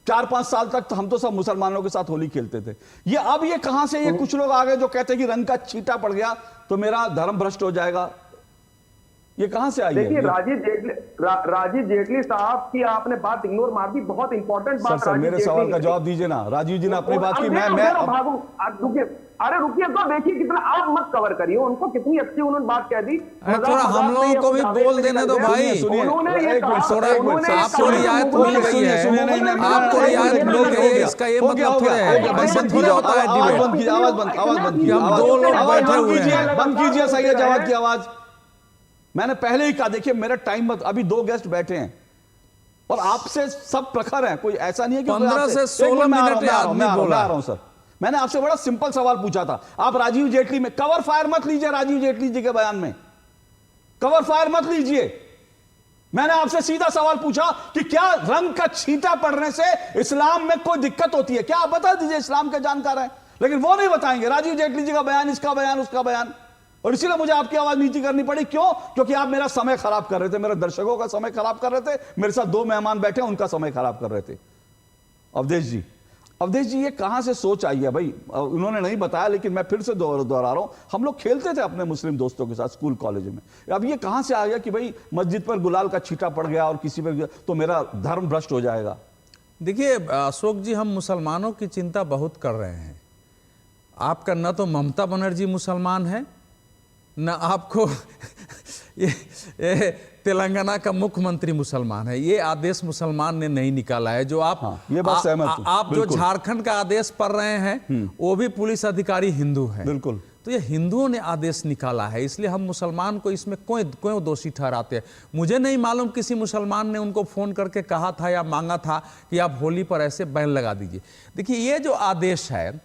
4-5 साल तक तो हम तो सब मुसलमानों के साथ होली खेलते थे। ये कहां से ये कुछ लोग आ गए जो कहते हैं कि रंग का छींटा पड़ गया तो मेरा धर्म भ्रष्ट हो जाएगा? ये कहां से आई है? देखिए राजीव जेटली साहब की आपने बात इग्नोर मार दी, बहुत इंपॉर्टेंट बात। सर मेरे सवाल का जवाब दीजिए ना, राजीव जी ने अपनी बात की, अरे रुकिए तो देखिए कितना, आप मत कवर करिए उनको, कितनी अच्छी उन्होंने बात कह दी। थोड़ा हम लोगों को भी बोल देने दो भाई, आपको रियायत मिल गई है, आपको रियायत मिल गई है, इसका ये मतलब थोड़ा है वैसे थोड़ा होता है डिबेट। आवाज बंद कीजिए, हम दो लोग बैठे हुए हैं, बंद कीजिए सही है जवाब की आवाज। मैंने पहले ही कहा, देखिए मेरा टाइम मत, अभी 2 गेस्ट बैठे हैं और आपसे सब प्रखर हैं, कोई ऐसा नहीं है कि 15 से 16 मिनट आदमी बोल रहा हूं। सर मैंने आपसे बड़ा सिंपल सवाल पूछा था, आप राजीव जेटली में कवर फायर मत लीजिए, राजीव जेटली जी के बयान में कवर फायर मत लीजिए। मैंने आपसे सीधा सवाल पूछा कि क्या रंग का छींटा पड़ने से इस्लाम में कोई दिक्कत होती है? क्या आप बता दीजिए, इस्लाम के जानकार हैं, लेकिन वो नहीं बताएंगे। राजीव जेटली जी का बयान, इसका बयान, उसका बयान, और इसीलिए मुझे आपकी आवाज नीची करनी पड़ी। क्यों? क्योंकि आप मेरा समय खराब कर रहे थे, मेरे दर्शकों का समय खराब कर रहे थे, मेरे साथ 2 मेहमान बैठे उनका समय खराब कर रहे थे। अवधेश जी ये कहां से सोच आई है भाई? उन्होंने नहीं बताया, लेकिन मैं फिर से दोहरा रहा हूं, हम लोग खेलते थे अपने मुस्लिम दोस्तों के साथ स्कूल कॉलेज में, अब ये कहां से आ गया कि भाई मस्जिद पर गुलाल का छींटा पड़ गया और किसी पर तो मेरा धर्म भ्रष्ट हो जाएगा? देखिए अशोक जी, हम मुसलमानों की चिंता बहुत कर रहे हैं। आपका न तो ममता बनर्जी मुसलमान है, न आपको ये तेलंगाना का मुख्यमंत्री मुसलमान है। ये आदेश मुसलमान ने नहीं निकाला है। जो आप ये बात सहमत हूं। आप जो झारखंड का आदेश पढ़ रहे हैं वो भी पुलिस अधिकारी हिंदू है। बिल्कुल, तो ये हिंदुओं ने आदेश निकाला है, इसलिए हम मुसलमान को इसमें क्यों दोषी ठहराते हैं? मुझे नहीं मालूम किसी मुसलमान ने उनको फोन करके कहा था या मांगा था कि आप होली पर ऐसे बैन लगा दीजिए। देखिए ये जो आदेश है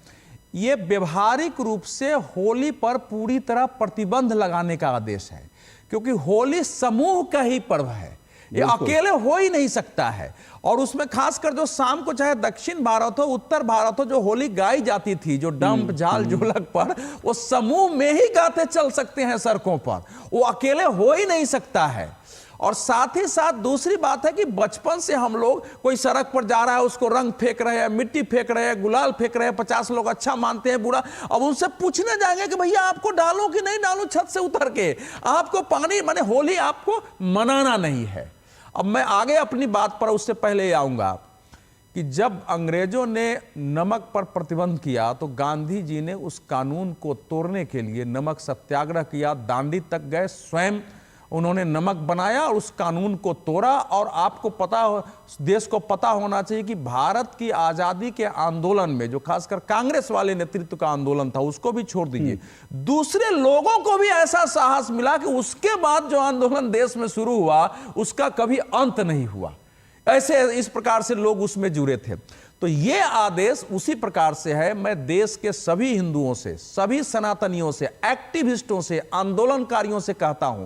ये व्यवहारिक रूप से होली पर पूरी तरह प्रतिबंध लगाने का आदेश है, क्योंकि होली समूह का ही पर्व है, ये अकेले हो ही नहीं सकता है। और उसमें खासकर जो शाम को चाहे दक्षिण भारत हो उत्तर भारत हो, जो होली गाई जाती थी, जो डंप झाल ढोलक पर, वो समूह में ही गाते चल सकते हैं सड़कों पर, वो अकेले हो ही नहीं सकता है। और साथ ही साथ दूसरी बात है कि बचपन से हम लोग कोई सड़क पर जा रहा है उसको रंग फेंक रहे हैं, मिट्टी फेंक रहे हैं, गुलाल फेंक रहे हैं, 50 लोग अच्छा मानते हैं, बुरा। अब उनसे पूछने जाएंगे कि भैया आपको डालो कि नहीं डालो छत से उतर के, आपको पानी, माने होली आपको मनाना नहीं है। अब मैं आगे अपनी बात पर उससे पहले आऊंगा कि जब अंग्रेजों ने नमक पर प्रतिबंध किया तो गांधी जी ने उस कानून को तोड़ने के लिए नमक सत्याग्रह किया, दांडी तक गए, स्वयं उन्होंने नमक बनाया और उस कानून को तोड़ा। और आपको पता हो, देश को पता होना चाहिए कि भारत की आजादी के आंदोलन में जो खासकर कांग्रेस वाले नेतृत्व का आंदोलन था, उसको भी छोड़ दीजिए, दूसरे लोगों को भी ऐसा साहस मिला कि उसके बाद जो आंदोलन देश में शुरू हुआ उसका कभी अंत नहीं हुआ। ऐसे इस प्रकार से लोग उसमें जुड़े थे। तो ये आदेश उसी प्रकार से है। मैं देश के सभी हिंदुओं से, सभी सनातनियों से, एक्टिविस्टों से, आंदोलनकारियों से कहता हूं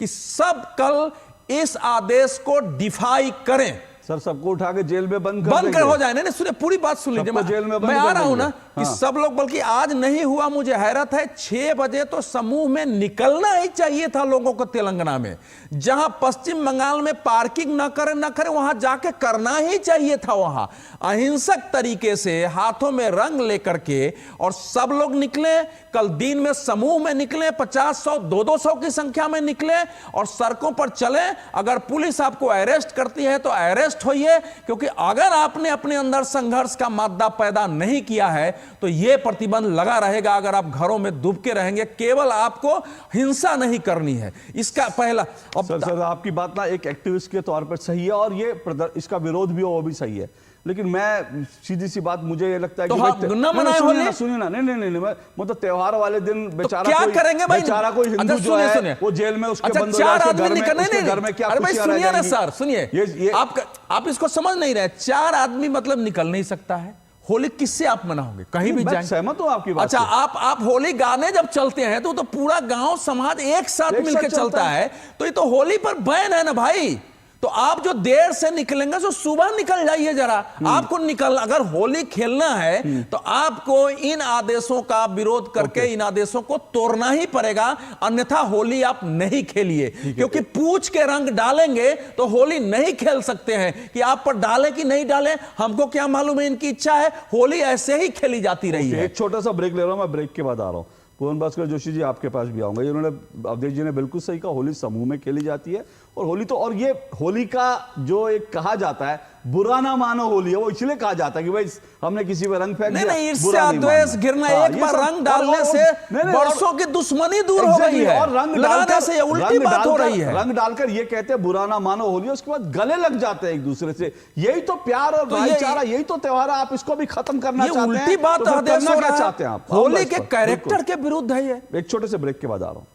कि सब कल इस आदेश को डिफाई करें। सर सबको उठा के जेल में बंद कर हो जाए। नहीं सुनिए, पूरी बात सुन लीजिए। मैं आ रहा हूं ना कि सब लोग, बल्कि आज नहीं हुआ, मुझे हैरत है 6 बजे तो समूह में निकलना ही चाहिए था लोगों को। तेलंगाना में जहां पश्चिम बंगाल में पार्किंग न करे वहां जाके करना ही चाहिए था। वहां अहिंसक तरीके से हाथों में रंग लेकर के और सब लोग निकले। कल दिन में समूह में निकले, 50, 100, 200 की संख्या में निकले और सड़कों पर चले। अगर पुलिस आपको अरेस्ट करती है तो अरेस्ट होइए, क्योंकि अगर आपने अपने अंदर संघर्ष का मादा पैदा नहीं किया है तो यह प्रतिबंध लगा रहेगा। अगर आप घरों में दुबके रहेंगे, केवल आपको हिंसा नहीं करनी है। इसका पहला सर आपकी बात ना एक एक्टिविस्ट के तौर पर सही है और ये इसका विरोध भी हो वो भी सही है, लेकिन मैं सीधी सी बात, मुझे ये लगता है तो कि सुनिए ना, नहीं मतलब त्योहार वाले दिन बेचारा क्या करेंगे भाई? बेचारा कोई हिंदू जो है वो जेल में, उसके बंद हो जाए, घर में क्या खुशियां रह जाएंगी। सर सुनिए, आप इसको समझ नहीं रहे। 4 आदमी मतलब निकल नहीं सकता है। होली किससे आप मनाओगे? कहीं भी जाएंगे। सहमत हूं आपकी बात। अच्छा, आप होली गाने जब चलते हैं तो पूरा गांव समाज एक साथ मिलकर चलता है, तो ये तो होली पर बैन है ना भाई। तो आप जो देर से निकलेंगे तो सुबह निकल जाइए जरा। आपको अगर होली खेलना है तो आपको इन आदेशों का विरोध करके इन आदेशों को तोड़ना ही पड़ेगा, अन्यथा होली आप नहीं खेलिए। क्योंकि पूछ के रंग डालेंगे तो होली नहीं खेल सकते हैं। कि आप पर डालें कि नहीं डालें हमको क्या मालूम है, इनकी इच्छा है। होली ऐसे ही खेली जाती रही है। एक छोटा सा ब्रेक ले रहा हूं, मैं ब्रेक के बाद आ रहा हूं। पूर्ण भास्कर जोशी जी आपके पास भी आऊंगा। उन्होंने, अवधेश जी ने बिल्कुल सही कहा, होली समूह में खेली जाती है और होली तो, और ये होली का जो एक कहा जाता है बुरा ना मानो होली है, वो इसलिए कहा जाता है कि भाई हमने किसी पर रंग फेंक दिया, ईर्ष्या द्वेष घृणा, एक बार रंग डालने से बरसों की दुश्मनी दूर हो गई है। और रंग लगाने से उल्टी बात हो रही है। रंग डालकर ये कहते हैं बुरा ना मानो होली, उसके बाद गले लग जाते हैं एक दूसरे से। यही तो प्यार और भाईचारा, यही तो त्योहार है। आप इसको भी खत्म करना चाहते हैं। उल्टी बात क्या चाहते हैं आप? होली के कैरेक्टर के विरुद्ध है ये। एक छोटे से ब्रेक के बाद आ रहा हूं।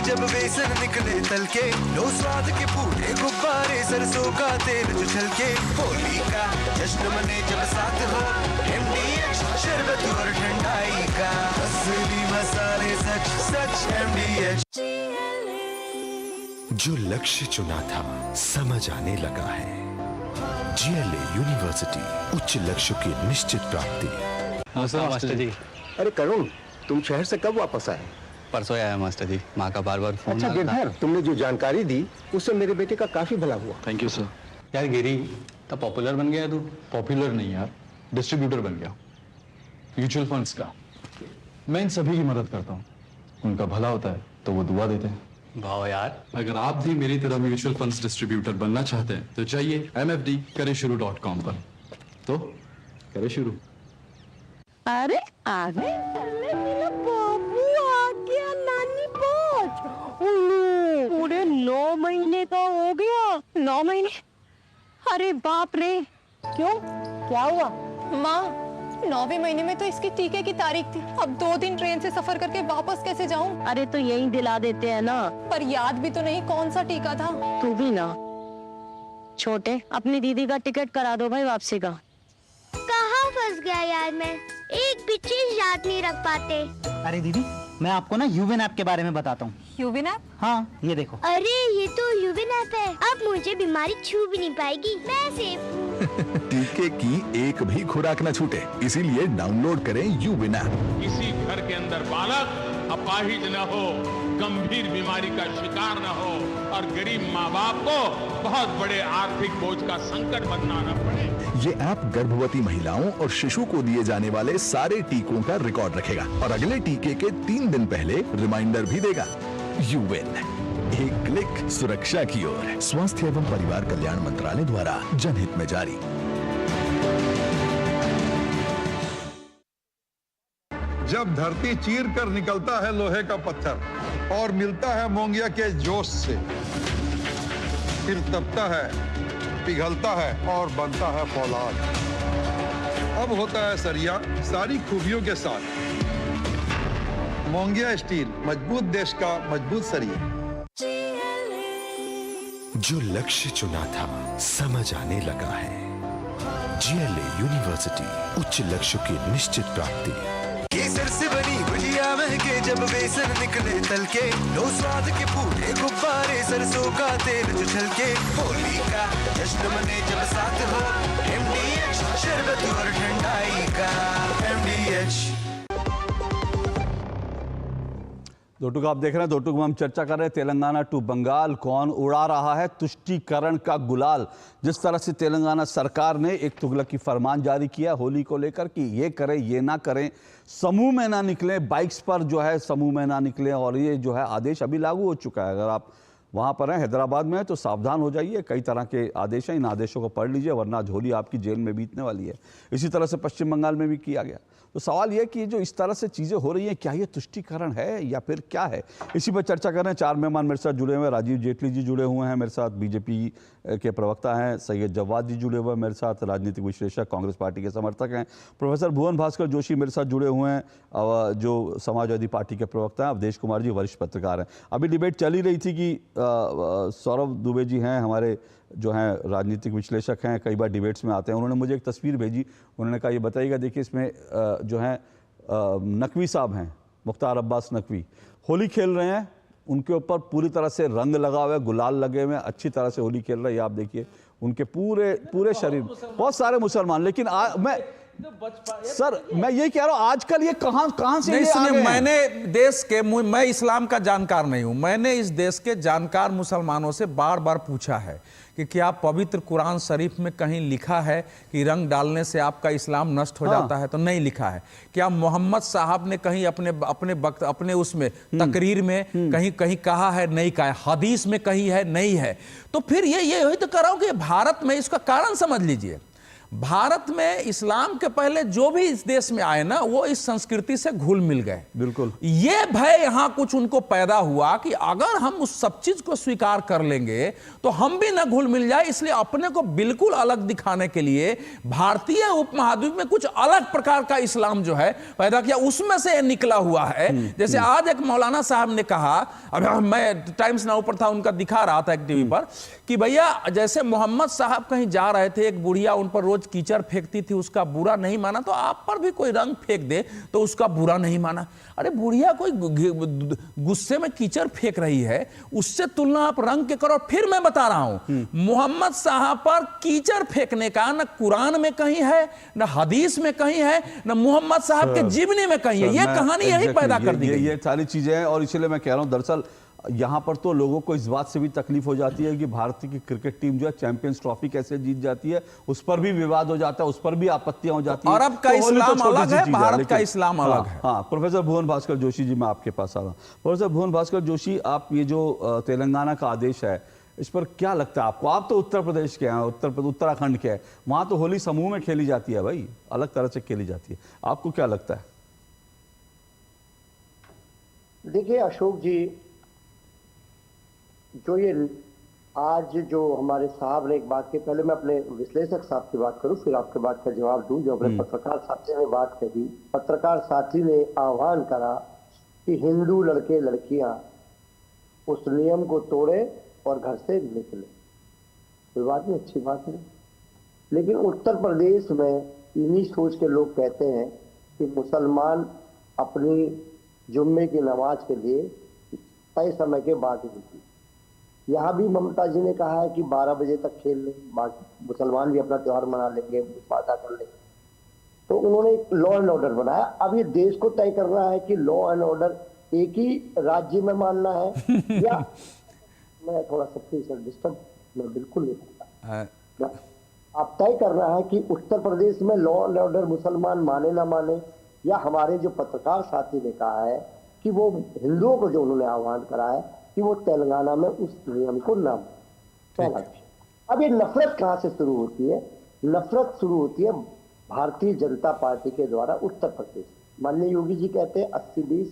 जब बेसन निकले तल के, लो स्वाद के पूरे गुब्बारे, सरसों का तेल जो छलके, होली का जश्न मने जब साथ हो, MDH शरबत और ठंडाई का, असली मसाले सच सच MDH। जो लक्ष्य चुना था समझ आने लगा है। GLA यूनिवर्सिटी, उच्च लक्ष्य की निश्चित प्राप्ति। मास्टर जी। अरे करुण, तुम शहर से कब वापस आए? परसों आया मास्टर जी, माँ का बार फोन। अच्छा गिरधर, तुमने जो जानकारी दी उससे मेरे बेटे का काफी भला हुआ। Thank you sir. यार गिरी, तो पॉपुलर बन गया तू। पॉपुलर नहीं यार, डिस्ट्रीब्यूटर बन गया म्यूचुअल फंड्स का। मैं इन सभी की मदद करता हूँ, उनका भला होता है तो वो दुआ देते हैं। भाव यार, अगर आप भी मेरी तरह म्यूचुअल फंड्स डिस्ट्रीब्यूटर बनना चाहते हैं तो जाइए mfd-शुरू.com पर। तो करें शुरू। अरे आगे बाबू आ गया, नानी पहुंच। पूरे 9 महीने का हो गया। 9 महीने? अरे बाप रे। क्यों, क्या हुआ? माँ, 9वें महीने में तो इसके टीके की तारीख थी। अब 2 दिन ट्रेन से सफर करके वापस कैसे जाऊं? अरे तो यही दिला देते हैं ना। पर याद भी तो नहीं कौन सा टीका था। तू भी ना। छोटे, अपनी दीदी का टिकट करा दो भाई वापसी का। कहाँ फंस गया यार मैं, एक भी चीज याद नहीं रख पाते। अरे दीदी, मैं आपको ना यूविन ऐप के बारे में बताता हूँ। यूविन ऐप? हाँ, ये देखो। अरे ये तो यूविन ऐप है। अब मुझे बीमारी छू भी नहीं पाएगी, मैं सेफ हूँ। टीके की एक भी खुराक न छूटे, इसीलिए डाउनलोड करें यूविन ऐप। किसी घर के अंदर बालक अपाहिज न हो, गंभीर बीमारी का शिकार न हो और गरीब माँ बाप को बहुत बड़े आर्थिक बोझ का संकट बनना न पड़े। ये ऐप गर्भवती महिलाओं और शिशु को दिए जाने वाले सारे टीकों का रिकॉर्ड रखेगा और अगले टीके के 3 दिन पहले रिमाइंडर भी देगा। यूविन, एक क्लिक सुरक्षा की ओर। स्वास्थ्य एवं परिवार कल्याण मंत्रालय द्वारा जनहित में जारी। जब धरती चीर कर निकलता है लोहे का पत्थर और मिलता है मोंगिया के जोश से, फिर तपता है, पिघलता है और बनता है फौलाद। अब होता है सरिया सारी खूबियों के साथ। मोंगिया स्टील, मजबूत देश का मजबूत सरिया। जो लक्ष्य चुना था समझ आने लगा है। GLA यूनिवर्सिटी, उच्च लक्ष्य की निश्चित प्राप्ति। केसर से बनी गुजिया महके जब बेसन निकले तल के, लो स्वाद के पूरे गुब्बारे सरसों का तेल जो छलके। होली का जश्न मने जब साथ हो, MDH शरबत और ठंडाई का MDH। दो टुक आप देख रहे हैं, दो टुक में हम चर्चा कर रहे हैं तेलंगाना टू बंगाल, कौन उड़ा रहा है तुष्टीकरण का गुलाल। जिस तरह से तेलंगाना सरकार ने एक तुगलक की फरमान जारी किया होली को लेकर कि ये करें ये ना करें, समूह में ना निकलें, बाइक्स पर जो है समूह में ना निकलें, और ये जो है आदेश अभी लागू हो चुका है। अगर आप वहाँ पर हैं, हैदराबाद में है, तो सावधान हो जाइए। कई तरह के आदेश हैं, इन आदेशों को पढ़ लीजिए, वरना होली आपकी जेल में बीतने वाली है। इसी तरह से पश्चिम बंगाल में भी किया गया। तो सवाल यह कि जो इस तरह से चीज़ें हो रही हैं, क्या ये तुष्टीकरण है या फिर क्या है? इसी पर चर्चा कर रहे हैं। 4 मेहमान मेरे साथ जुड़े हुए हैं। राजीव जेटली जी जुड़े हुए हैं मेरे साथ, बीजेपी के प्रवक्ता हैं। सैयद जवाद जी जुड़े हुए हैं मेरे साथ, राजनीतिक विश्लेषक, कांग्रेस पार्टी के समर्थक हैं। प्रोफेसर भुवन भास्कर जोशी मेरे साथ जुड़े हुए हैं, जो समाजवादी पार्टी के प्रवक्ता हैं। अवधेश कुमार जी वरिष्ठ पत्रकार हैं। अभी डिबेट चल ही रही थी कि सौरभ दुबे जी हैं हमारे, जो हैं राजनीतिक विश्लेषक हैं, कई बार डिबेट्स में आते हैं। उन्होंने मुझे एक तस्वीर भेजी, उन्होंने कहा ये बताइएगा, देखिए इसमें जो हैं नकवी साहब हैं, मुख्तार अब्बास नकवी, होली खेल रहे हैं, उनके ऊपर पूरी तरह से रंग लगा हुआ है, गुलाल लगे हुए हैं, अच्छी तरह से होली खेल रहे हैं। आप देखिए उनके पूरे शरीर, बहुत सारे मुसलमान। लेकिन सर मैं ये कह रहा हूँ, आजकल ये कहां से नहीं, सुनिए, मैं इस्लाम का जानकार नहीं हूं। मैंने इस देश के जानकार मुसलमानों से बार बार पूछा है कि क्या पवित्र कुरान शरीफ में कहीं लिखा है कि रंग डालने से आपका इस्लाम नष्ट हो जाता है? तो नहीं लिखा है। क्या मोहम्मद साहब ने कहीं अपने उसमें तकरीर में कहीं कहा है? नहीं कहा है। हदीस में कहीं है? नहीं है। तो फिर ये तो कर रहा हूं कि भारत में इसका कारण समझ लीजिए। भारत में इस्लाम के पहले जो भी इस देश में आए ना, वो इस संस्कृति से घुल मिल गए। बिल्कुल। ये भय यहां कुछ उनको पैदा हुआ कि अगर हम उस सब चीज को स्वीकार कर लेंगे तो हम भी ना घुल मिल जाए, इसलिए अपने को बिल्कुल अलग दिखाने के लिए भारतीय उपमहाद्वीप में कुछ अलग प्रकार का इस्लाम जो है पैदा किया, उसमें से निकला हुआ है। जैसे आज एक मौलाना साहब ने कहा, अब मैं टाइम्स नाउ पर था, उनका दिखा रहा था एक टीवी पर, कि भैया जैसे मोहम्मद साहब कहीं जा रहे थे, एक बुढ़िया उन पर कीचड़ फेंकती थी, उसका बुरा नहीं माना, तो आप पर भी कोई रंग फेंक दे तो उसका बुरा नहीं माना। अरे बुढ़िया कोई गुस्से में कीचड़ फेंक रही है, उससे तुलना आप रंग के करो। फिर मैं बता रहा हूं, मोहम्मद साहब पर कीचड़ फेंकने का न कुरान में कहीं है, न हदीस में कहीं है, न मोहम्मद साहब के जीवनी में कहीं है। ये कहानी यही पैदा कर दी गई। ये सारी चीजें हैं, और इसलिए मैं कह रहा हूं, दरअसल यहाँ पर तो लोगों को इस बात से भी तकलीफ हो जाती है कि भारतीय की क्रिकेट टीम जो है चैंपियंस ट्रॉफी कैसे जीत जाती है, उस पर भी विवाद हो जाता है, उस पर भी आपत्तियां हो जाती है। अरब का इस्लाम अलग है, भारत का इस्लाम अलग है। हाँ, प्रोफेसर भुवन भास्कर जोशी जी, मैं आपके पास आ रहा हूँ। प्रोफेसर भुवन भास्कर जोशी, आप ये जो तेलंगाना का आदेश है, इस पर क्या लगता है आपको? आप तो उत्तर प्रदेश के हैं, उत्तराखंड के हैं, वहां तो होली समूह में खेली जाती है भाई, अलग तरह से खेली जाती है। आपको क्या लगता है? देखिए अशोक जी, जो ये आज जो हमारे साहब ने एक बात की, पहले मैं अपने विश्लेषक साहब की बात करूं, फिर आपके बात का जवाब दूं। जो अपने पत्रकार साथी ने बात कही, पत्रकार साथी ने आह्वान करा कि हिंदू लड़के लड़कियां उस नियम को तोड़े और घर से निकले। कोई बात नहीं, अच्छी बात नहीं, लेकिन उत्तर प्रदेश में इन्हीं सोच के लोग कहते हैं कि मुसलमान अपनी जुम्मे की नमाज के लिए तय समय के बाद ही निकले। यहाँ भी ममता जी ने कहा है कि 12 बजे तक खेल लें, बाकी मुसलमान भी अपना त्योहार मना लेंगे, वादा कर लेंगे। तो उन्होंने एक लॉ एंड ऑर्डर बनाया। अब ये देश को तय करना है कि लॉ एंड ऑर्डर एक ही राज्य में मानना है या मैं थोड़ा सबसे डिस्टर्ब मैं बिल्कुल नहीं करता। आप तय करना है कि उत्तर प्रदेश में लॉ एंड ऑर्डर मुसलमान माने ना माने, या हमारे जो पत्रकार साथी ने कहा है कि वो हिंदुओं को जो उन्होंने आह्वान करा है कि वो तेलंगाना में उस नियम को ना पहला। अब ये नफरत कहाँ से शुरू होती है? नफरत शुरू होती है भारतीय जनता पार्टी के द्वारा उत्तर प्रदेश। माननीय योगी जी कहते हैं 80-20,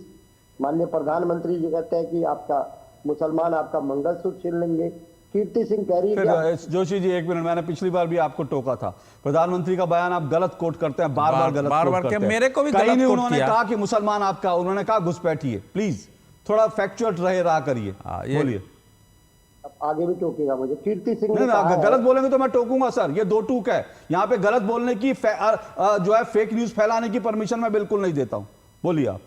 माननीय प्रधानमंत्री जी कहते हैं कि आपका मुसलमान आपका मंगलसूत्र छीन लेंगे। कीर्ति सिंह कह रही है। जोशी जी एक मिनट, मैंने पिछली बार भी आपको टोका था, प्रधानमंत्री का बयान आप गलत कोट करते हैं, बार बार गलत कोट करते हैं। मेरे को भी कहीं नहीं उन्होंने कहा कि मुसलमान आपका, उन्होंने कहा घुसपैठिए। प्लीज थोड़ा फैक्चुअल रहा करिए, बोलिए। आगे भी टोकेगा मुझे। कीर्ति सिंह नहीं, गलत बोलेंगे तो मैं टोकूंगा सर, ये दो टूक है। यहाँ पे गलत बोलने की जो है फेक न्यूज फैलाने की परमिशन मैं बिल्कुल नहीं देता हूँ। बोलिए आप।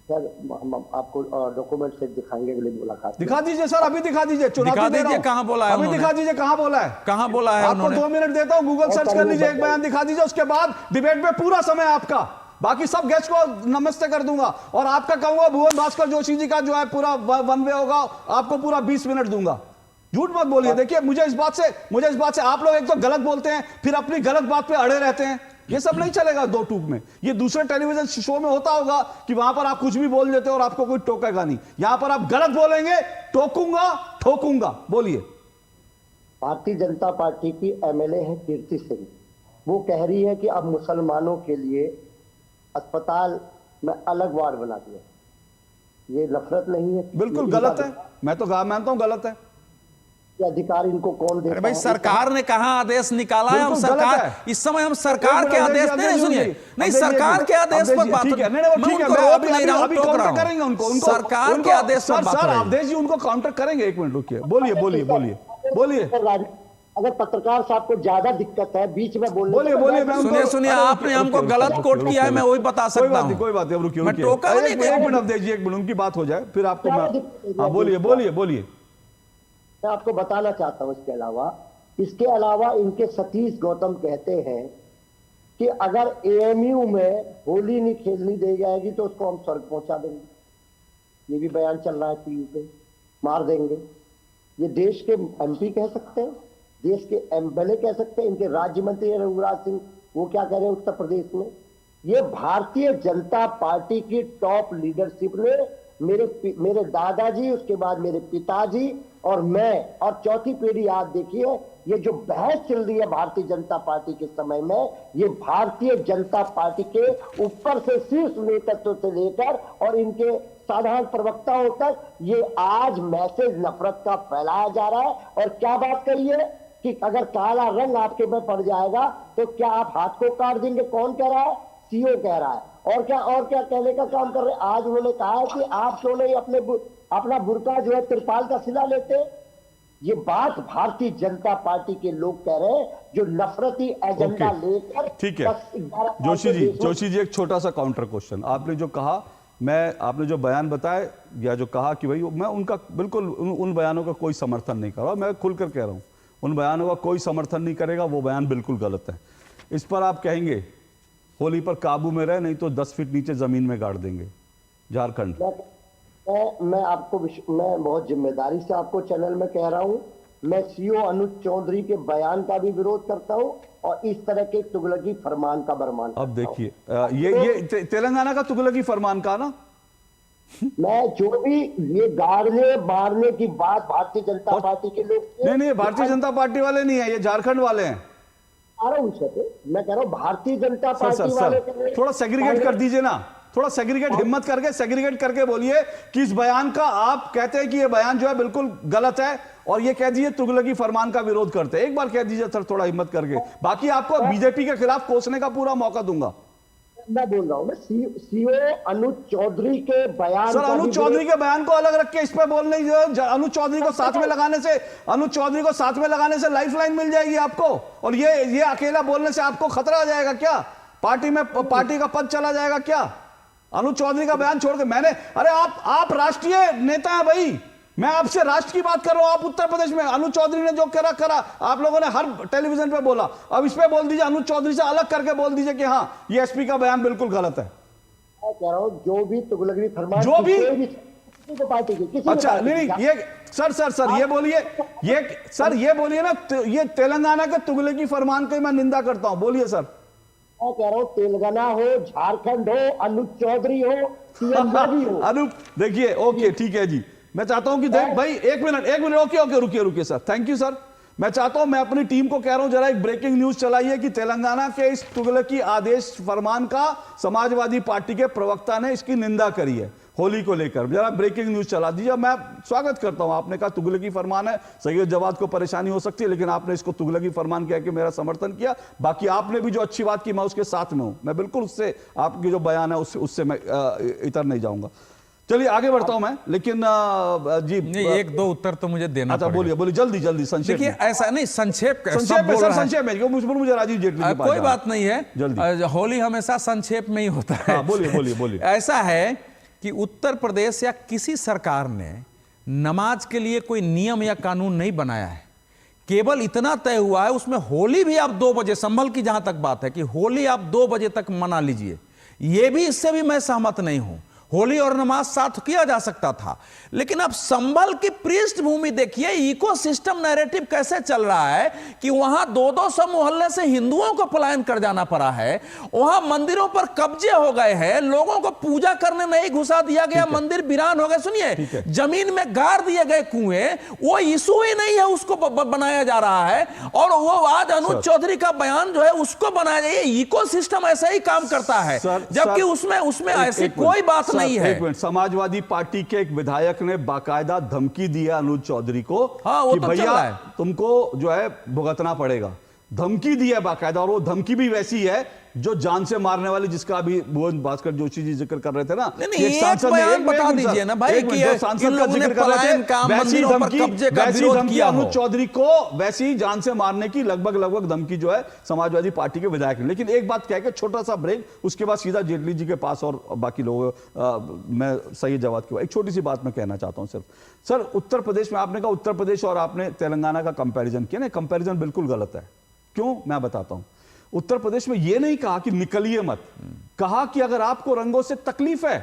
सर हम आपको डॉक्यूमेंट से दिखाएंगे अगली मुलाकात। दिखा दीजिए सर, अभी दिखा दीजिए, चुनौती दे रहा हूं। कहां बोला है? अभी दिखा दीजिए कहां बोला है, कहां बोला है? आपको 2 मिनट देता हूं, गूगल सर्च कर लीजिए, एक बयान दिखा दीजिए, उसके बाद डिबेट में पूरा समय आपका, बाकी सब गेस्ट को नमस्ते कर दूंगा। और आपका कहूंगा भुवन भास्कर जोशी जी का जो है पूरा वन वे होगा, आपको पूरा 20 मिनट दूंगा। झूठ मत बोलिए। देखिए मुझे इस बात से आप लोग एक तो गलत बोलते हैं, फिर अपनी गलत बात पे अड़े रहते हैं। ये सब नहीं चलेगा दो टूक में। ये दूसरे टेलीविजन शो में होता होगा कि वहां पर आप कुछ भी बोल देते हो और आपको कोई टोकेगा नहीं। यहां पर आप गलत बोलेंगे, टोकूंगा, ठोकूंगा। बोलिए। भारतीय जनता पार्टी की एमएलए है कीर्ति सिंह, वो कह रही है कि अब मुसलमानों के लिए अस्पताल में अलग वार्ड बना दिया। ये नफरत नहीं है? बिल्कुल गलत है, मैं तो मानता हूं गलत है। अधिकार इनको कौन देता है? भाई सरकार ने कहा आदेश निकाला है, हम सरकार इस समय हम सरकार के आदेश नहीं सुनिए, नहीं सरकार के आदेश पर बात ठीक है, मैं उनको रोक नहीं रहा हूं, अभी काउंटर करेंगे उनको सरकार के आदेश पर बात। सर अवधेश जी उनको काउंटर करेंगे, एक मिनट रुकिए। बोलिए बोलिए बोलिए बोलिए। अगर पत्रकार साहब को ज्यादा दिक्कत है बीच में बोलने, बोलिए बोलिए। सुनिए आपने हमको गलत कोट किया है, मैं वही बता सकता हूं। कोई बात नहीं, रुकिए एक मिनट अवधेश जी, एक मिनट उनकी बात हो जाए फिर आपको। बोलिए बोलिए बोलिए। मैं आपको बताना चाहता हूं इसके अलावा इनके सतीश गौतम कहते हैं कि अगर एएमयू में होली नहीं खेलनी दी जाएगी तो उसको हम स्वर्ग पहुंचा देंगे। ये भी बयान चल रहा है टीवी पे, मार देंगे। ये देश के एमपी कह सकते हैं, देश के एमएलए कह सकते हैं। इनके राज्य मंत्री रघुराज सिंह वो क्या कह रहे हैं उत्तर प्रदेश में? ये भारतीय जनता पार्टी की टॉप लीडरशिप ने मेरे दादाजी, उसके बाद मेरे पिताजी और मैं और चौथी पीढ़ी, आप देखिए ये जो बहस चल रही है भारतीय जनता पार्टी के समय में, ये भारतीय जनता पार्टी के ऊपर से शीर्ष नेतृत्व से लेकर और इनके साधारण प्रवक्ताओं तक ये आज मैसेज नफरत का फैलाया जा रहा है। और क्या बात कही है कि अगर काला रंग आपके में पड़ जाएगा तो क्या आप हाथ को काट देंगे? कौन कह रहा है? सीओ कह रहा है। और क्या कहने का काम कर रहे हैं? आज उन्होंने कहा है कि आप क्यों नहीं अपना बुर्का जो है तिरपाल का सिला लेते। ये बात भारतीय जनता पार्टी के लोग कह रहे हैं जो नफरती एजेंडा लेकर। ठीक है जोशी जी एक छोटा सा काउंटर क्वेश्चन। आपने जो कहा, आपने जो बयान बताया या जो कहा कि भाई मैं उनका बिल्कुल उन बयानों का कोई समर्थन नहीं कर रहा, मैं खुलकर कह रहा हूं उन बयानों का कोई समर्थन नहीं करेगा, वो बयान बिल्कुल गलत है। इस पर आप कहेंगे होली पर काबू में रहे, नहीं तो 10 फीट नीचे जमीन में गाड़ देंगे झारखंड। मैं बहुत जिम्मेदारी से आपको चैनल में कह रहा हूं, मैं सीओ अनुज चौधरी के बयान का भी विरोध करता हूं और इस तरह के तुगलकी फरमान का बरमान। अब देखिए ये तेलंगाना का तुगलकी फरमान का ना, मैं जो भी ये गाड़ने मारने की बात भारतीय जनता पार्टी के लोग नहीं, भारतीय जनता पार्टी वाले नहीं है, ये झारखंड वाले हैं। मैं कह रहा हूं भारतीय जनता पार्टी वाले। थोड़ा सेग्रीगेट कर दीजिए ना, थोड़ा सेग्रीगेट, हिम्मत करके सेग्रीगेट करके बोलिए कि इस बयान का आप कहते हैं कि ये बयान जो है बिल्कुल गलत है, और ये कह दीजिए तुगलकी फरमान का विरोध करते हैं। एक बार कह दीजिए सर, थोड़ा हिम्मत करके, बाकी आपको बीजेपी के खिलाफ कोसने का पूरा मौका दूंगा। मैं बोल रहा हूं, मैं सीओ अनुज चौधरी के बयान, सर अनुज चौधरी के बयान को अलग रख के इस पे बोल नहीं, अनुज चौधरी को साथ में लगाने से लाइफलाइन मिल जाएगी आपको, और ये अकेला बोलने से आपको खतरा आ जाएगा क्या? पार्टी का पद चला जाएगा क्या? अनुज चौधरी का बयान छोड़ के अरे आप राष्ट्रीय नेता हैं भाई, मैं आपसे राष्ट्र की बात कर रहा हूं। आप उत्तर प्रदेश में अनुज चौधरी ने जो करा आप लोगों ने हर टेलीविजन पे बोला। अब इस पे बोल दीजिए, अनुज चौधरी से अलग करके बोल दीजिए कि हाँ ये एसपी का बयान बिल्कुल गलत है। मैं कह रहा हूं जो भी तुगलकी फरमान जो भी किसी को पार्टी की किसी अच्छा नहीं ये सर ये बोलिए, ये बोलिए ना, ये तेलंगाना के तुगलकी फरमान की मैं निंदा करता हूं। बोलिए सर। मैं कह रहा हूं तेलंगाना हो, झारखंड हो, अनुज चौधरी हो, सीएम मोदी हो। अनुप देखिए, ओके ठीक है जी। मैं चाहता हूं कि देख भाई एक मिनट ओके रुकिए सर, थैंक यू सर। मैं चाहता हूं, मैं अपनी टीम को कह रहा हूं जरा एक ब्रेकिंग न्यूज चलाइए कि तेलंगाना के इस तुगलकी आदेश फरमान का समाजवादी पार्टी के प्रवक्ता ने इसकी निंदा करी है होली को लेकर। जरा ब्रेकिंग न्यूज चला दीजिए। मैं स्वागत करता हूं, आपने कहा तुगलकी फरमान है, सैयद जवाद को परेशानी हो सकती है, लेकिन आपने इसको तुगलकी फरमान कह के मेरा समर्थन किया। बाकी आपने भी जो अच्छी बात की मैं उसके साथ में हूं, मैं बिल्कुल उससे आपकी जो बयान है उससे मैं इतर नहीं जाऊंगा। चलिए आगे बढ़ता हूं मैं, लेकिन जी नहीं, एक दो उत्तर तो मुझे देना अच्छा पड़ेगा। बोलिए जल्दी संक्षेप। देखिए ऐसा नहीं, संक्षेप में मुझे राजीव जेटली की बात कोई बात नहीं है, जल्दी। होली हमेशा संक्षेप में ही होता है। बोलिए। ऐसा है कि उत्तर प्रदेश या किसी सरकार ने नमाज के लिए कोई नियम या कानून नहीं बनाया है। केवल इतना तय हुआ है, उसमें होली भी आप 2 बजे, संभल की जहां तक बात है कि होली आप 2 बजे तक मना लीजिए, यह भी, इससे भी मैं सहमत नहीं हूं। होली और नमाज साथ किया जा सकता था, लेकिन अब संभल की पृष्ठभूमि देखिए, इकोसिस्टम नैरेटिव कैसे चल रहा है कि वहां 200 मोहल्ले से हिंदुओं को पलायन कर जाना पड़ा है, वहां मंदिरों पर कब्जे हो गए हैं, लोगों को पूजा करने नहीं घुसा दिया गया, मंदिर वीरान हो गए। सुनिए, जमीन में गाड़ दिए गए कुएं, वो इशू ही नहीं है, उसको बनाया जा रहा है। और वो आज अनुज चौधरी का बयान जो है उसको बनाया जाए। इकोसिस्टम ऐसा ही काम करता है, जबकि उसमें ऐसी कोई बात नहीं है। एक मिनट, समाजवादी पार्टी के एक विधायक ने बाकायदा धमकी दी है अनुज चौधरी को कि तो भैया तुमको जो है भुगतना पड़ेगा। धमकी दी है बाकायदा, और वो धमकी भी वैसी है जो जान से मारने वाली, जिसका अभी भुवन भास्कर जोशी जी जिक्र कर रहे थे ना। एक बयान बता दीजिए ना भाई कि सांसद का जिक्र कर रहे थे, वैसी धमकी अनुज चौधरी को वैसी जान से मारने की लगभग धमकी जो है समाजवादी पार्टी के विधायक ने। लेकिन एक बात कह के छोटा सा ब्रेक, उसके बाद सीधा जेटली जी के पास और बाकी लोग मैं सैयद जवाद की एक छोटी सी बात मैं कहना चाहता हूं सिर्फ। सर, उत्तर प्रदेश में आपने कहा उत्तर प्रदेश और आपने तेलंगाना का कंपैरिजन किया ना, कंपैरिजन बिल्कुल गलत है। क्यों, मैं बताता हूं। उत्तर प्रदेश में यह नहीं कहा कि निकलिए मत, कहा कि अगर आपको रंगों से तकलीफ है,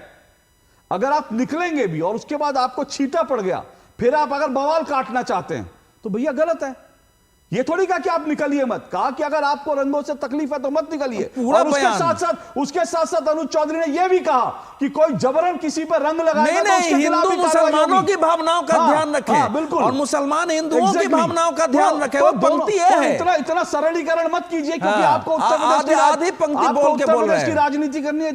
अगर आप निकलेंगे भी और उसके बाद आपको छींटा पड़ गया, फिर आप अगर बवाल काटना चाहते हैं तो भैया गलत है। ये थोड़ी कहा कि आप निकलिए मत, कहा कि अगर आपको रंगों से तकलीफ है तो मत निकलिए। और उसके साथ साथ अनुज चौधरी ने यह भी कहा कि कोई जबरन किसी पर रंग लगाएगा तो उसके खिलाफ हिंदू मुसलमानों की भावनाओं का ध्यान रखें, बिल्कुल, और मुसलमान हिंदुओं की भावनाओं का ध्यान रखें। वो पंक्ति है, इतना सरलीकरण मत कीजिए, क्योंकि आपको उत्तर प्रदेश आधी पंक्ति बोल के बोल रहे हैं, राजनीति करनी है,